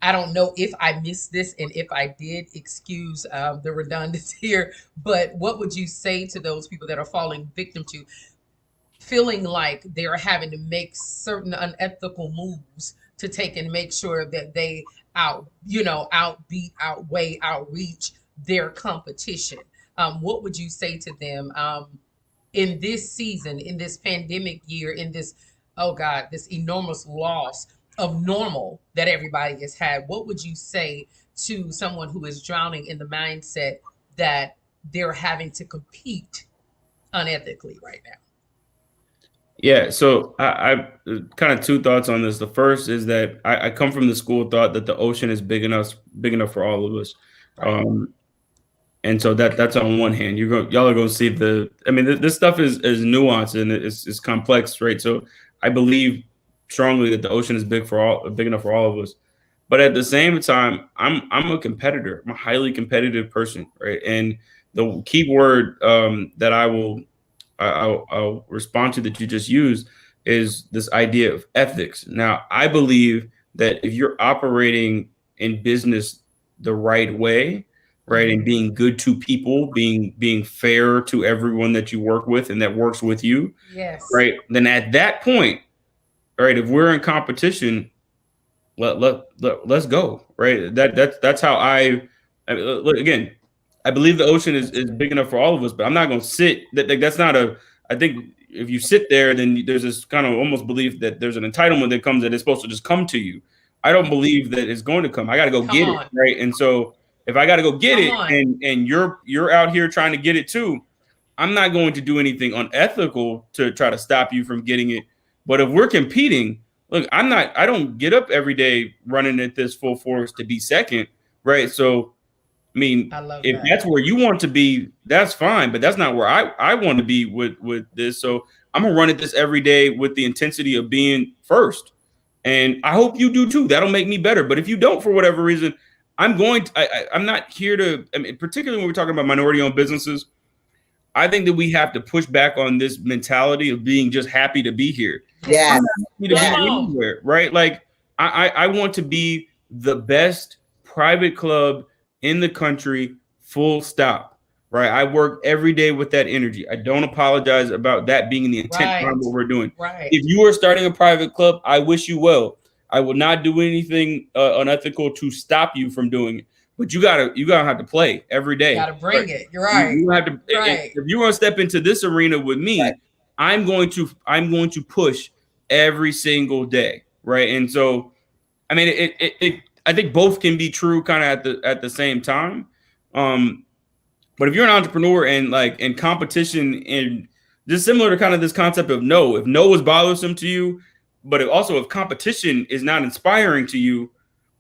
S1: I don't know if I missed this, and if I did, excuse the redundancy here. But what would you say to those people that are falling victim to feeling like they're having to make certain unethical moves to take and make sure that they outbeat, outweigh, outreach their competition? What would you say to them in this season, in this pandemic year, in this, oh God, this enormous loss of normal that everybody has had? What would you say to someone who is drowning in the mindset that they're having to compete unethically right now?
S3: Yeah, so I kind of two thoughts on this. The first is that I come from the school of thought that the ocean is big enough for all of us.
S1: Right.
S3: Um, and so that's on one hand. Y'all are going to see I mean, this stuff is nuanced and it's complex, right? So I believe strongly that the ocean is big enough for all of us. But at the same time, I'm a competitor. I'm a highly competitive person, right? And the key word that I'll respond to that you just used is this idea of ethics. Now, I believe that if you're operating in business the right way, right, and
S1: Mm-hmm.
S3: being good to people, being fair to everyone that you work with and that works with you,
S1: Yes.
S3: right, then at that point, right, if we're in competition, let's go, right? That's how I look, again, I believe the ocean is big enough for all of us, but I'm not going to sit. That's not a. I think if you sit there, then there's this kind of almost belief that there's an entitlement that comes that it's supposed to just come to you. I don't believe that it's going to come. I got to go
S1: Come
S3: get it,
S1: on.
S3: right? And so if I got to go get
S1: Come
S3: it,
S1: on.
S3: and you're out here trying to get it too, I'm not going to do anything unethical to try to stop you from getting it. But if we're competing, look, I don't get up every day running at this full force to be second, right? So, I mean,
S1: I love
S3: if
S1: that.
S3: that's where you want to be, that's fine, but that's not where I want to be with this. So I'm gonna run at this every day with the intensity of being first. And I hope you do too. That'll make me better. But if you don't, for whatever reason, I'm going to, I'm not here to, I mean, particularly when we're talking about minority owned businesses, I think that we have to push back on this mentality of being just happy to be here. I'm
S2: Yes.
S3: not happy to
S2: Yes.
S3: be
S1: Come on.
S3: anywhere, right? Like I want to be the best private club in the country, full stop. Right. I work every day with that energy. I don't apologize about that being the intent
S1: Right.
S3: behind what we're doing.
S1: Right.
S3: If you are starting a private club, I wish you well. I will not do anything unethical to stop you from doing it. But you gotta have to play every day.
S1: Got to
S3: Right.
S1: bring it. You're right.
S3: You have to.
S1: Right.
S3: If you want to step into this arena with
S2: Right.
S3: me, I'm going to push every single day, right? And so, I mean, I think both can be true, kind of at the same time. Um, but if you're an entrepreneur and like in competition and just similar to kind of this concept of no, if no is bothersome to you, but if competition is not inspiring to you,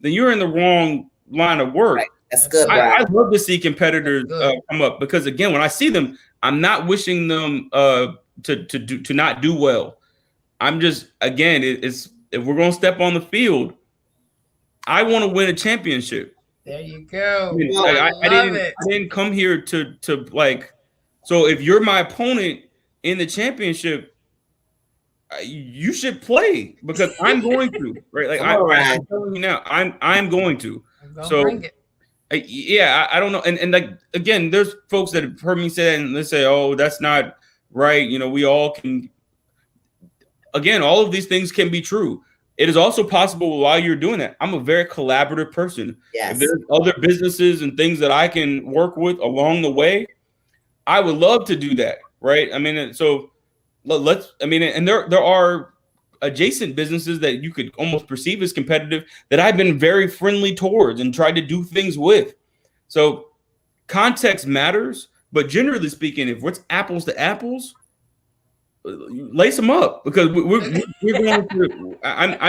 S3: then you're in the wrong line of work.
S2: Right. That's good,
S1: Right.
S2: Brian.
S3: I love to see competitors
S1: That's good.
S3: come up because again, when I see them, I'm not wishing them to not do well. I'm just again, it's if we're gonna step on the field, I want to win a championship.
S1: There you
S3: I
S1: go.
S3: mean,
S1: I
S3: I
S1: love
S3: didn't
S1: it.
S3: I didn't come here to like. So if you're my opponent in the championship, you should play because I'm going to right. Like
S2: Come on, Ryan.
S3: I'm telling you now, I'm going to.
S1: I'm going to
S3: So
S1: bring it.
S3: yeah, I don't know. And like, again, there's folks that have heard me say that and they say, oh, that's not right. You know, we all can, again, all of these things can be true. It is also possible while you're doing that. I'm a very collaborative person. If
S2: Yes.
S3: there's other businesses and things that I can work with along the way, I would love to do that. Right. I mean, so I mean, and there are adjacent businesses that you could almost perceive as competitive that I've been very friendly towards and tried to do things with. So context matters, but generally speaking, if it's apples to apples, lace them up because we're going to. I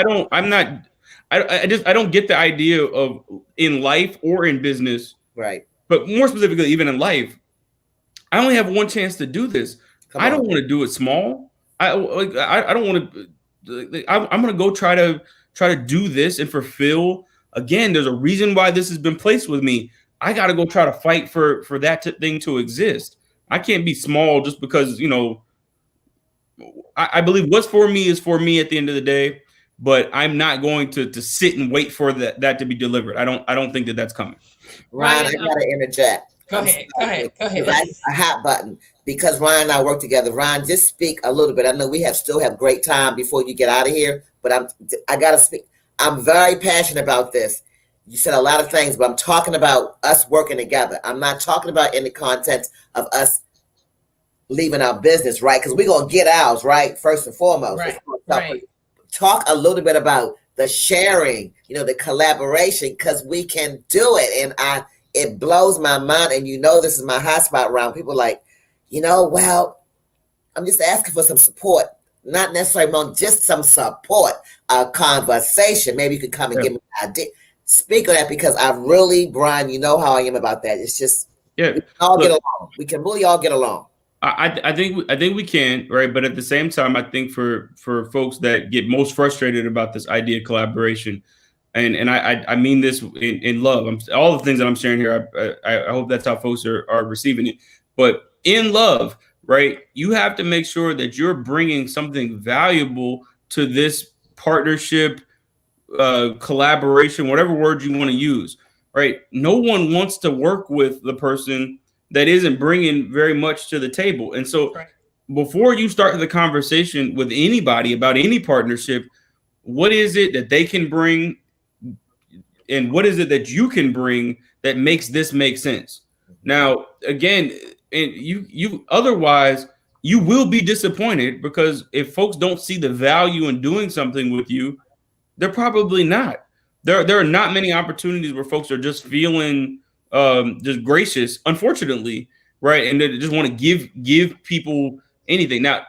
S3: don't get the idea of in life or in business,
S2: Right.
S3: but more specifically, even in life, I only have one chance to do this.
S2: Come
S3: I
S2: on.
S3: don't want to do it small. I don't want to. I'm going to go try to do this and fulfill. Again, there's a reason why this has been placed with me. I got to go try to fight for that thing to exist. I can't be small just because I believe what's for me is for me at the end of the day. But I'm not going to sit and wait for that to be delivered. I don't think that that's coming.
S2: Ryan,
S1: Ryan,
S2: I gotta interject.
S1: Go
S2: I'm
S1: ahead.
S2: sorry.
S1: Go ahead.
S2: A hot button because Ryan and I work together. Ryan, just speak a little bit. I know we still have great time before you get out of here, but I gotta speak. I'm very passionate about this. You said a lot of things, but I'm talking about us working together. I'm not talking about in the context of us leaving our business, right? Because we're gonna get ours, right? First and foremost.
S1: Right.
S2: Talk a little bit about the sharing, the collaboration, because we can do it. And it blows my mind. And this is my hot spot around people like, well, I'm just asking for some support. Not necessarily more, just some support, a conversation. Maybe you could come and give me an idea. Speak on that because I really, Brian, you know how I am about that. It's just we can all get along. We can really all get along.
S3: I think we can, right? But at the same time, I think for folks that get most frustrated about this idea of collaboration, and I mean this in love. All the things that I'm sharing here, I hope that's how folks are receiving it. But in love, right? You have to make sure that you're bringing something valuable to this partnership, collaboration, whatever word you want to use, right? No one wants to work with the person that isn't bringing very much to the table. And so before you start the conversation with anybody about any partnership, what is it that they can bring? and what is it that you can bring that makes this make sense? Now, again, and you otherwise you will be disappointed because if folks don't see the value in doing something with you, they're probably not. There are not many opportunities where folks are just feeling just gracious, unfortunately, right? And they just want to give people anything. Now,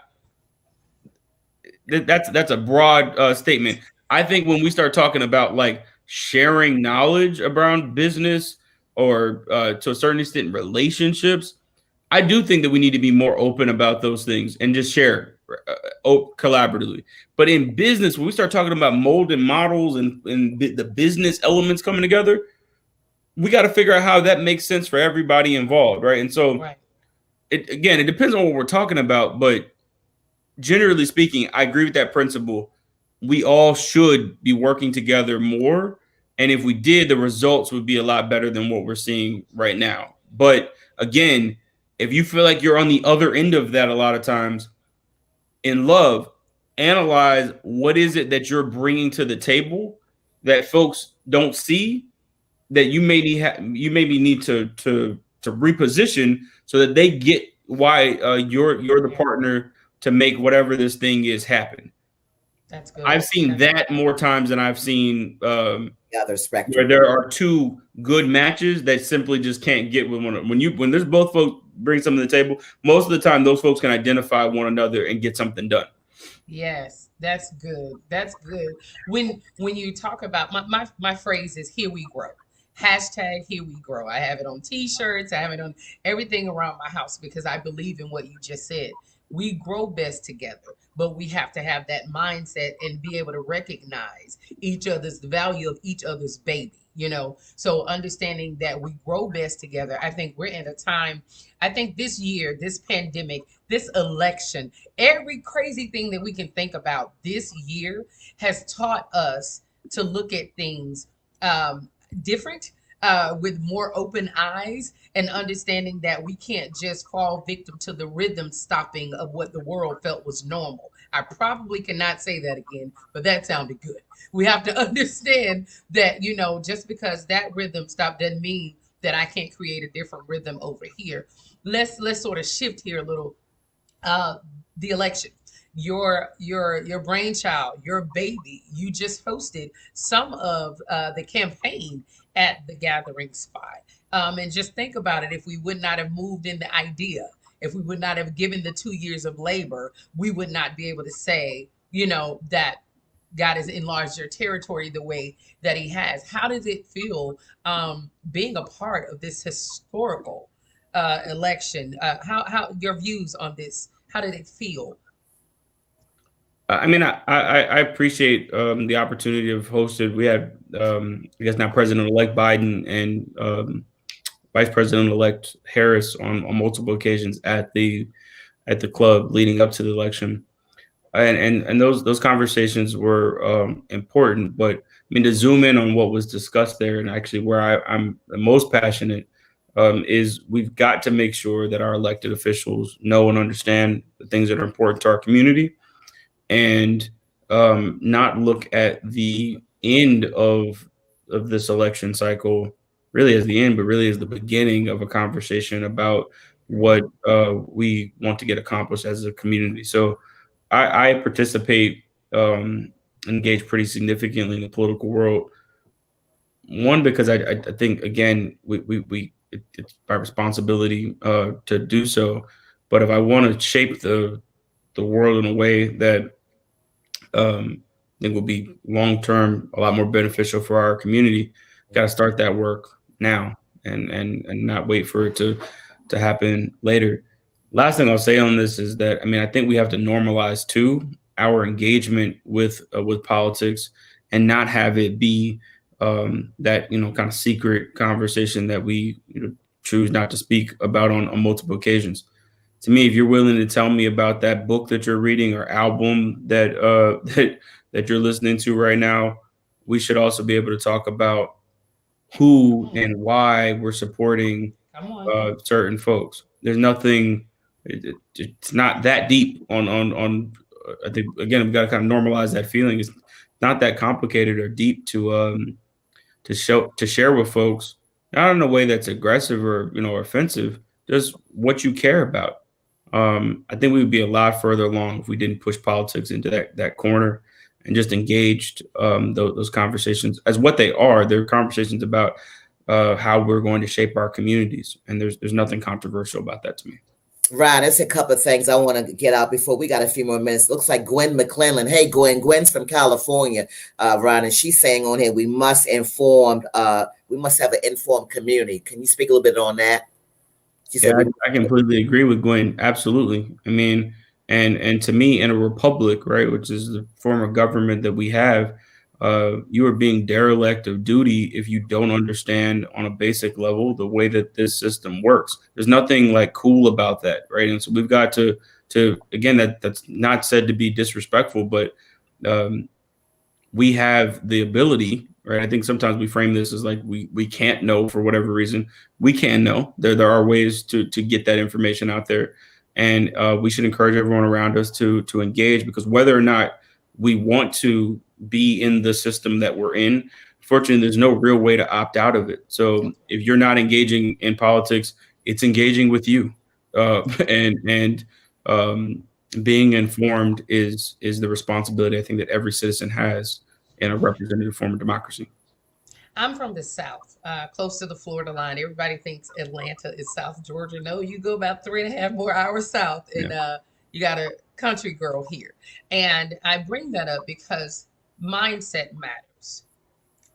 S3: that's a broad statement. I think when we start talking about like sharing knowledge around business or to a certain extent relationships, I do think that we need to be more open about those things and just share collaboratively. But in business, when we start talking about molding models and the business elements coming together, we got to figure out how that makes sense for everybody involved, right? And so,
S1: Right.
S3: it depends on what we're talking about, but generally speaking, I agree with that principle. We all should be working together more. And if we did, the results would be a lot better than what we're seeing right now. But again, if you feel like you're on the other end of that a lot of times, in love, analyze what is it that you're bringing to the table that folks don't see that you maybe need to reposition so that they get why you're the
S1: Yeah,
S3: partner to make whatever this thing is happen.
S1: that's good.
S3: I've seen
S1: That's
S3: that more times than I've seen
S2: The other
S3: where
S2: spectrum.
S3: there are two good matches that simply just can't get with one. When there's both folks bring something to the table, most of the time those folks can identify one another and get something done.
S1: Yes, that's good. That's good. When you talk about my phrase is here we grow. Hashtag here we grow. I have it on t-shirts, I have it on everything around my house because I believe in what you just said. We grow best together, but we have to have that mindset and be able to recognize each other's the value of each other's baby, you know. So understanding that we grow best together. I think we're in a time, I think this year, this pandemic, this election, every crazy thing that we can think about this year has taught us to look at things different, with more open eyes and understanding that we can't just fall victim to the rhythm stopping of what the world felt was normal. I probably cannot say that again, but that sounded good. We have to understand that, you know, just because that rhythm stopped doesn't mean that I can't create a different rhythm over here. Let's sort of shift here a little. uh, the election, your brainchild, your baby. You just hosted some of the campaign at the gathering spot. And just think about it: if we would not have moved in the idea, if we would not have given the 2 years of labor, we would not be able to say, you know, that God has enlarged your territory the way that He has. How does it feel being a part of this historical election? How your views on this? How did it feel?
S3: I mean, I appreciate the opportunity of hosted. We had, I guess now President-elect Biden and Vice President-elect Harris on multiple occasions at the club leading up to the election, and those conversations were important. But I mean, to zoom in on what was discussed there, and actually where I'm the most passionate is we've got to make sure that our elected officials know and understand the things that are important to our community and not look at the end of this election cycle really as the end, but really as the beginning of a conversation about what we want to get accomplished as a community. So I participate, engage pretty significantly in the political world. One, because I think again it's my responsibility to do so. But if I want to shape the world in a way that I think will be long term a lot more beneficial for our community. Got to start that work now and not wait for it to happen later. Last thing I'll say on this is that I mean I think we have to normalize too our engagement with politics and not have it be that kind of secret conversation that we choose not to speak about on multiple occasions. To me, if you're willing to tell me about that book that you're reading or album that that you're listening to right now, we should also be able to talk about
S1: Come
S3: who
S1: on,
S3: and why we're supporting
S1: come on.
S3: certain folks. There's nothing. It's not that deep on. I think again we've got to kind of normalize that feeling. It's not that complicated or deep to share with folks, not in a way that's aggressive or offensive, just what you care about. I think we would be a lot further along if we didn't push politics into that corner and just engaged those conversations as what they are. They're conversations about how we're going to shape our communities, and there's nothing controversial about that to me.
S2: Right, there's a couple of things I want to get out before we got a few more minutes. Looks like Gwen McClellan. Hey, Gwen. Gwen's from California, Ron, and she's saying on here we must we must have an informed community. Can you speak a little bit on that? She
S3: Yeah,
S2: said we.
S3: I completely agree with Gwen. Absolutely. I mean, and to me, in a republic, right, which is the form of government that we have, you are being derelict of duty if you don't understand on a basic level the way that this system works. There's nothing like cool about that, right? And so we've got to again, that's not said to be disrespectful, but um, we have the ability, right? I think sometimes we frame this as like we can't know for whatever reason. We can know. There are ways to get that information out there, and we should encourage everyone around us to engage, because whether or not we want to be in the system that we're in, fortunately, there's no real way to opt out of it. So if you're not engaging in politics, it's engaging with you, and being informed is the responsibility I think that every citizen has in a representative form of democracy.
S1: I'm from the South, close to the Florida line. Everybody thinks Atlanta is South Georgia. No, you go about 3.5 more hours south,
S3: Yeah.
S1: and you got a country girl here. And I bring that up because mindset matters.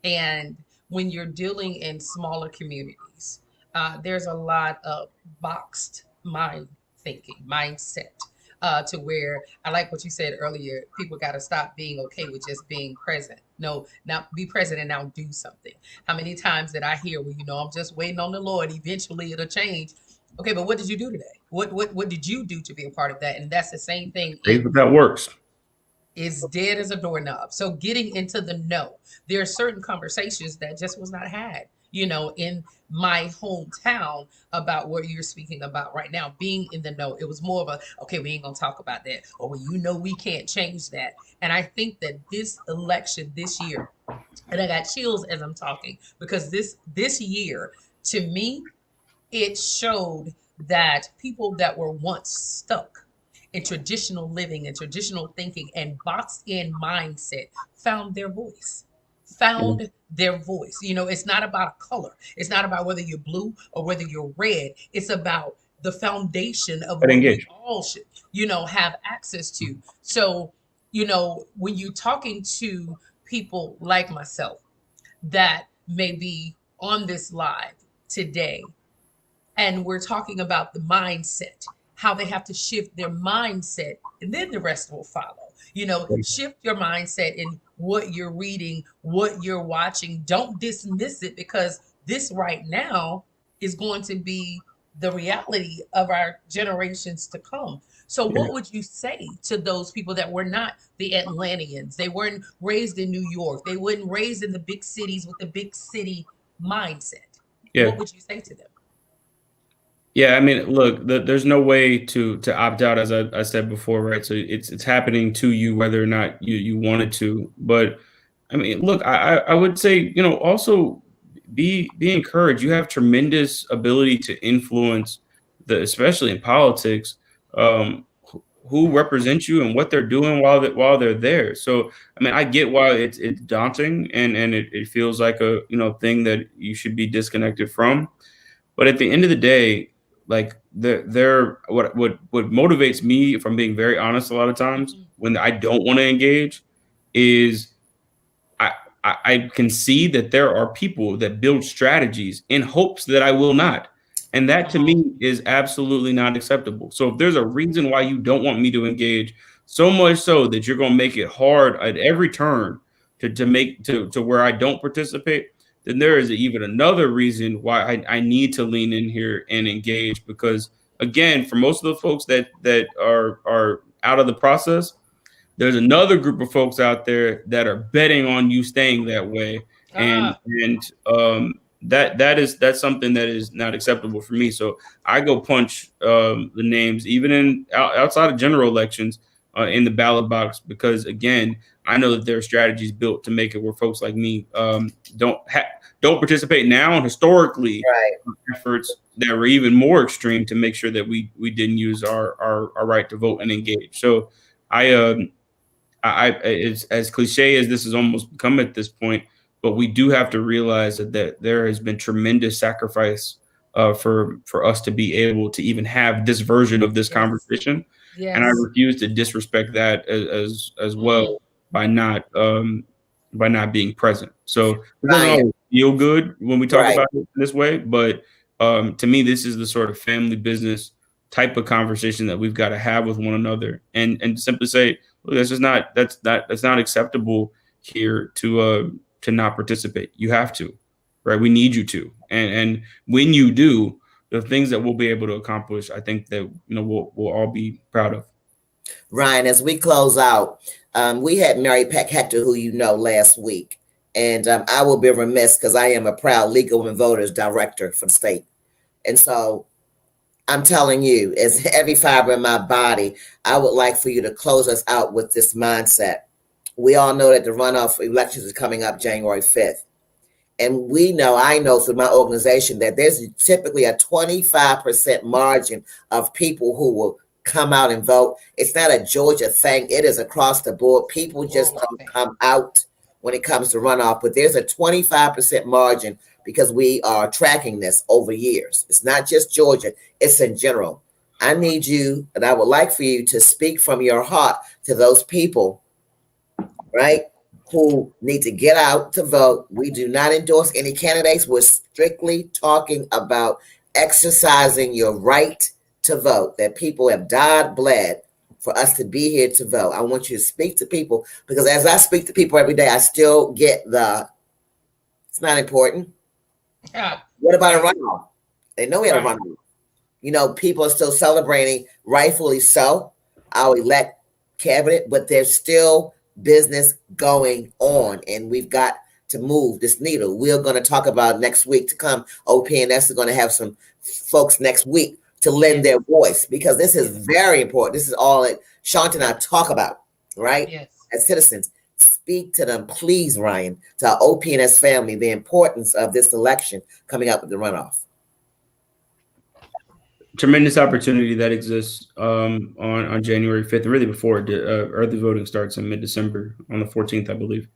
S1: And when you're dealing in smaller communities, there's a lot of boxed mind thinking, mindset, to where I like what you said earlier. People got to stop being okay with just being present. No, now be present and now do something. How many times did I hear, well, I'm just waiting on the Lord. Eventually it'll change. Okay, but what did you do today? What did you do to be a part of that? And that's the same thing
S3: Faith
S1: in
S3: without works.
S1: is dead as a doorknob. So getting into the know, there are certain conversations that just was not had, in my hometown about what you're speaking about right now, being in the know. It was more of a, okay, we ain't gonna talk about that. Or well, we can't change that. And I think that this election this year, and I got chills as I'm talking, because this year, to me, it showed that people that were once stuck in traditional living and traditional thinking and boxed in mindset found their voice.
S3: Yeah.
S1: Found their voice. It's not about a color. It's not about whether you're blue or whether you're red. It's about the foundation of
S3: But
S1: what we
S3: engage.
S1: all should, have access to. So, when you're talking to people like myself that may be on this live today, and we're talking about the mindset, how they have to shift their mindset, and then the rest will follow. Shift your mindset in what you're reading, what you're watching. Don't dismiss it, because this right now is going to be the reality of our generations to come. So,
S3: Yeah.
S1: what would you say to those people that were not the Atlanteans? They weren't raised in New York, they weren't raised in the big cities with the big city mindset.
S3: Yeah.
S1: What would you say to them?
S3: Yeah, I mean, look, there's no way to opt out, as I said before, right? So it's happening to you whether or not you wanted to. But I mean, look, I would say, also be encouraged. You have tremendous ability to influence especially in politics, who represents you and what they're doing while they're there. So I mean, I get why it's daunting, and it feels like a thing that you should be disconnected from. But at the end of the day, like they're what motivates me, if I'm being very honest, a lot of times
S1: Mhm.
S3: when I don't want to engage, is I, I can see that there are people that build strategies in hopes that I will not. And that
S1: Come
S3: to
S1: on.
S3: me is absolutely not acceptable. So if there's a reason why you don't want me to engage, so much so that you're going to make it hard at every turn to make to where I don't participate, then there is even another reason why I need to lean in here and engage. Because again, for most of the folks that are out of the process, there's another group of folks out there that are betting on you staying that way, and
S1: Ah,
S3: that's something that is not acceptable for me. So I go punch the names, even in outside of general elections. in the ballot box, because again, I know that there are strategies built to make it where folks like me don't participate now, and historically
S2: Right.
S3: efforts that were even more extreme to make sure that we didn't use our right to vote and engage. So I it's as cliche as this has almost become at this point, but we do have to realize that there has been tremendous sacrifice for us to be able to even have this version of this
S1: Yes.
S3: conversation, and I
S1: Yes.
S3: refuse to disrespect that as
S1: Mm.
S3: well by not being present. So it doesn't
S2: Ryan.
S3: always feel good when we talk
S2: Right.
S3: about it this way, but to me, this is the sort of family business type of conversation that we've got to have with one another, and simply say, look, that's not acceptable here to not participate. You have to, right? We need you to, and when you do, the things that we'll be able to accomplish, I think that we'll all be proud of.
S2: Ryan, as we close out, we had Mary Peck Hector, who you know, last week. And I will be remiss because I am a proud League of Women Voters director for the state. And so I'm telling you, as every fiber in my body, I would like for you to close us out with this mindset. We all know that the runoff elections is coming up January 5th. And we know, I know through my organization that there's typically a 25% margin of people who will come out and vote. It's not a Georgia thing, it is across the board. People just don't come out when it comes to runoff, but there's a 25% margin because we are tracking this over years. It's not just Georgia, it's in general. I need you, and I would like for you to speak from your heart to those people, right, who need to get out to vote. We do not endorse any candidates. We're strictly talking about exercising your right to vote, that people have died, bled for us to be here to vote. I want you to speak to people because as I speak to people every day, I still get it's not important.
S1: Yeah.
S2: What about a
S1: Right.
S2: runoff? They know we had a
S1: Right.
S2: runoff. People are still celebrating, rightfully so, our elect cabinet, but there's still business going on, and we've got to move this needle. We're going to talk about next week to come. OPNS is going to have some folks next week to lend their voice because this is very important. This is all that Shanta and I talk about, right?
S1: Yes.
S2: As citizens, speak to them, please, Ryan, to our OPNS family, the importance of this election coming up with the runoff.
S3: Tremendous opportunity that exists on January 5th, really before early voting starts in mid-December on the 14th, I believe.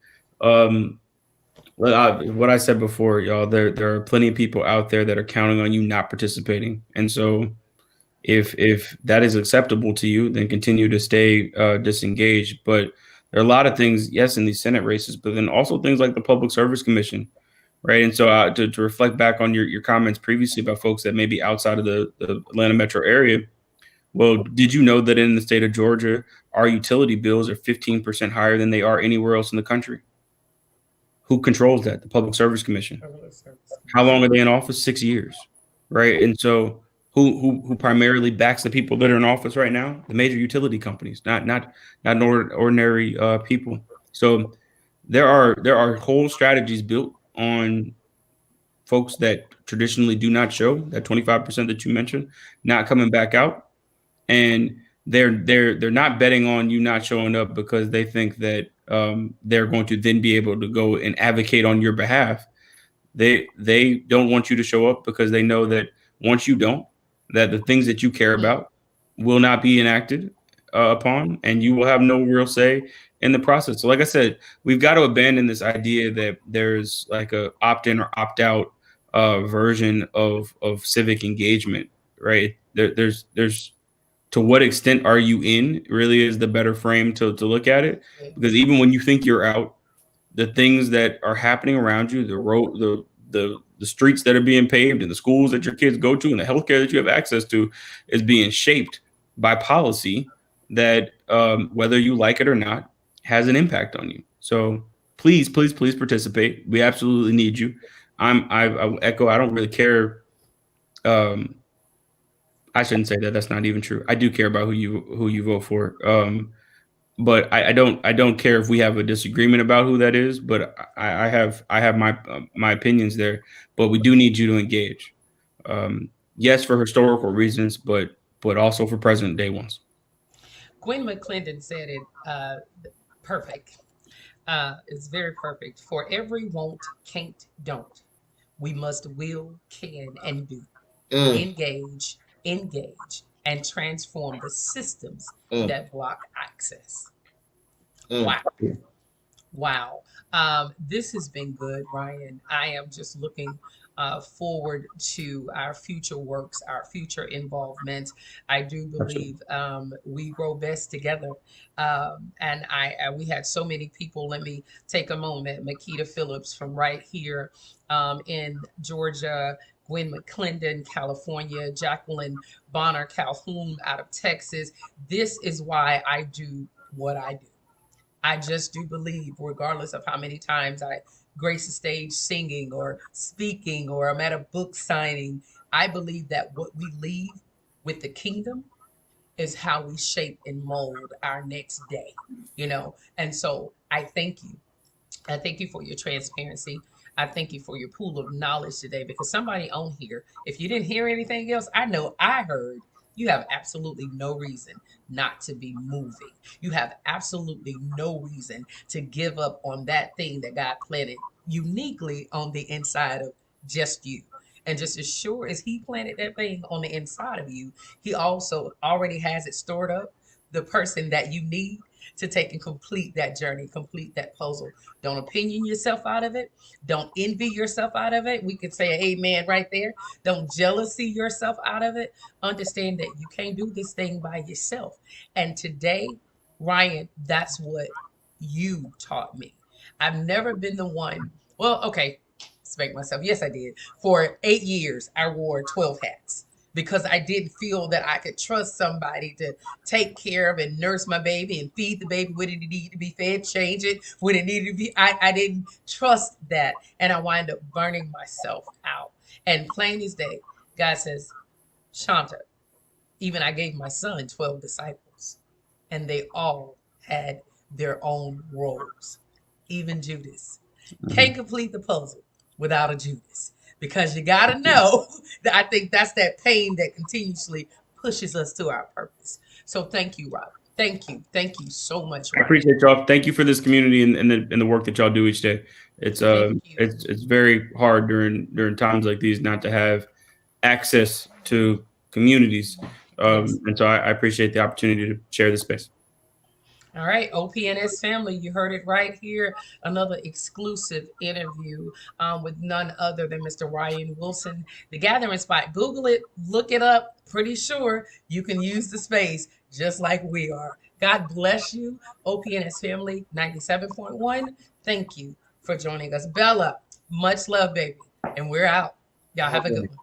S3: What I said before, y'all, there are plenty of people out there that are counting on you not participating, and so if that is acceptable to you, then continue to stay disengaged. But there are a lot of things, yes, in these Senate races, but then also things like the Public Service Commission, right? And so to reflect back on your comments previously about folks that may be outside of the Atlanta metro area, well, did you know that in the state of Georgia, our utility bills are 15% higher than they are anywhere else in the country? Who controls that? The Public Service Commission. How long are they in office? 6 years, right? And so who primarily backs the people that are in office right now? The major utility companies, not ordinary people. So there are whole strategies built on folks that traditionally do not show, that 25% that you mentioned, not coming back out, and they're not betting on you not showing up because they think that they're going to then be able to go and advocate on your behalf. They don't want you to show up because they know that once you don't, that the things that you care about will not be enacted upon, and you will have no real say in the process. So, like I said, we've got to abandon this idea that there's like a opt-in or opt-out version of civic engagement, right? There's to what extent are you in really is the better frame to look at it, because even when you think you're out, the things that are happening around you, the road, the streets that are being paved, and the schools that your kids go to, and the healthcare that you have access to, is being shaped by policy that, whether you like it or not, has an impact on you. So please, please, please participate. We absolutely need you. I echo. I don't really care. I shouldn't say that. That's not even true. I do care about who you vote for. But I don't care if we have a disagreement about who that is. But I have my opinions there. But we do need you to engage. Yes, for historical reasons, but also for present day ones.
S1: Gwen McClendon said it perfect. It's very perfect. For every won't, can't, don't, we must will, can, and do.
S2: Mm,
S1: Engage, and transform the systems
S2: mm,
S1: that block access.
S2: mm.
S1: Wow. Wow. This has been good, Ryan. I am just looking forward to our future works, our future involvement. I do
S3: Absolutely.
S1: believe we grow best together. And we had so many people. Let me take a moment. Makita Phillips from right here in Georgia. Gwen McClendon, California, Jacqueline Bonner Calhoun out of Texas. This is why I do what I do. I just do believe, regardless of how many times I grace the stage singing or speaking or I'm at a book signing, I believe that what we leave with the kingdom is how we shape and mold our next day, you know? And so I thank you. I thank you for your transparency. I thank you for your pool of knowledge today because somebody on here, if you didn't hear anything else, I know I heard you have absolutely no reason not to be moving. You have absolutely no reason to give up on that thing that God planted uniquely on the inside of just you. And just as sure as He planted that thing on the inside of you, He also already has it stored up, the person that you need to take and complete that journey, complete that puzzle. Don't opinion yourself out of it. Don't envy yourself out of it. We could say amen right there. Don't jealousy yourself out of it. Understand that you can't do this thing by yourself. And today, Ryan, that's what you taught me. I've never been the one, well, okay, spank myself. Yes, I did. For 8 years, I wore 12 hats because I didn't feel that I could trust somebody to take care of and nurse my baby and feed the baby when it needed to be fed, change it when it needed to be. I didn't trust that. And I wind up burning myself out. And plain as day, God says, Shanta, even I gave my son 12 disciples, and they all had their own roles, even Judas. Can't
S3: Mhm.
S1: complete the puzzle without a Judas because you got to know that I think that's that pain that continuously pushes us to our purpose. So thank you, Rob. Thank you. Thank you so much,
S3: I
S1: Ryan.
S3: appreciate y'all. Thank you for this community and the work that y'all do each day.
S1: Thank you.
S3: It's very hard during times like these not to have access to communities.
S1: Yes.
S3: And so I appreciate the opportunity to share this space.
S1: All right, OPNS family, you heard it right here. Another exclusive interview with none other than Mr. Ryan Wilson, The Gathering Spot. Google it, look it up. Pretty sure you can use the space just like we are. God bless you, OPNS family 97.1. Thank you for joining us. Bella, much love, baby. And we're out. Y'all have a good one.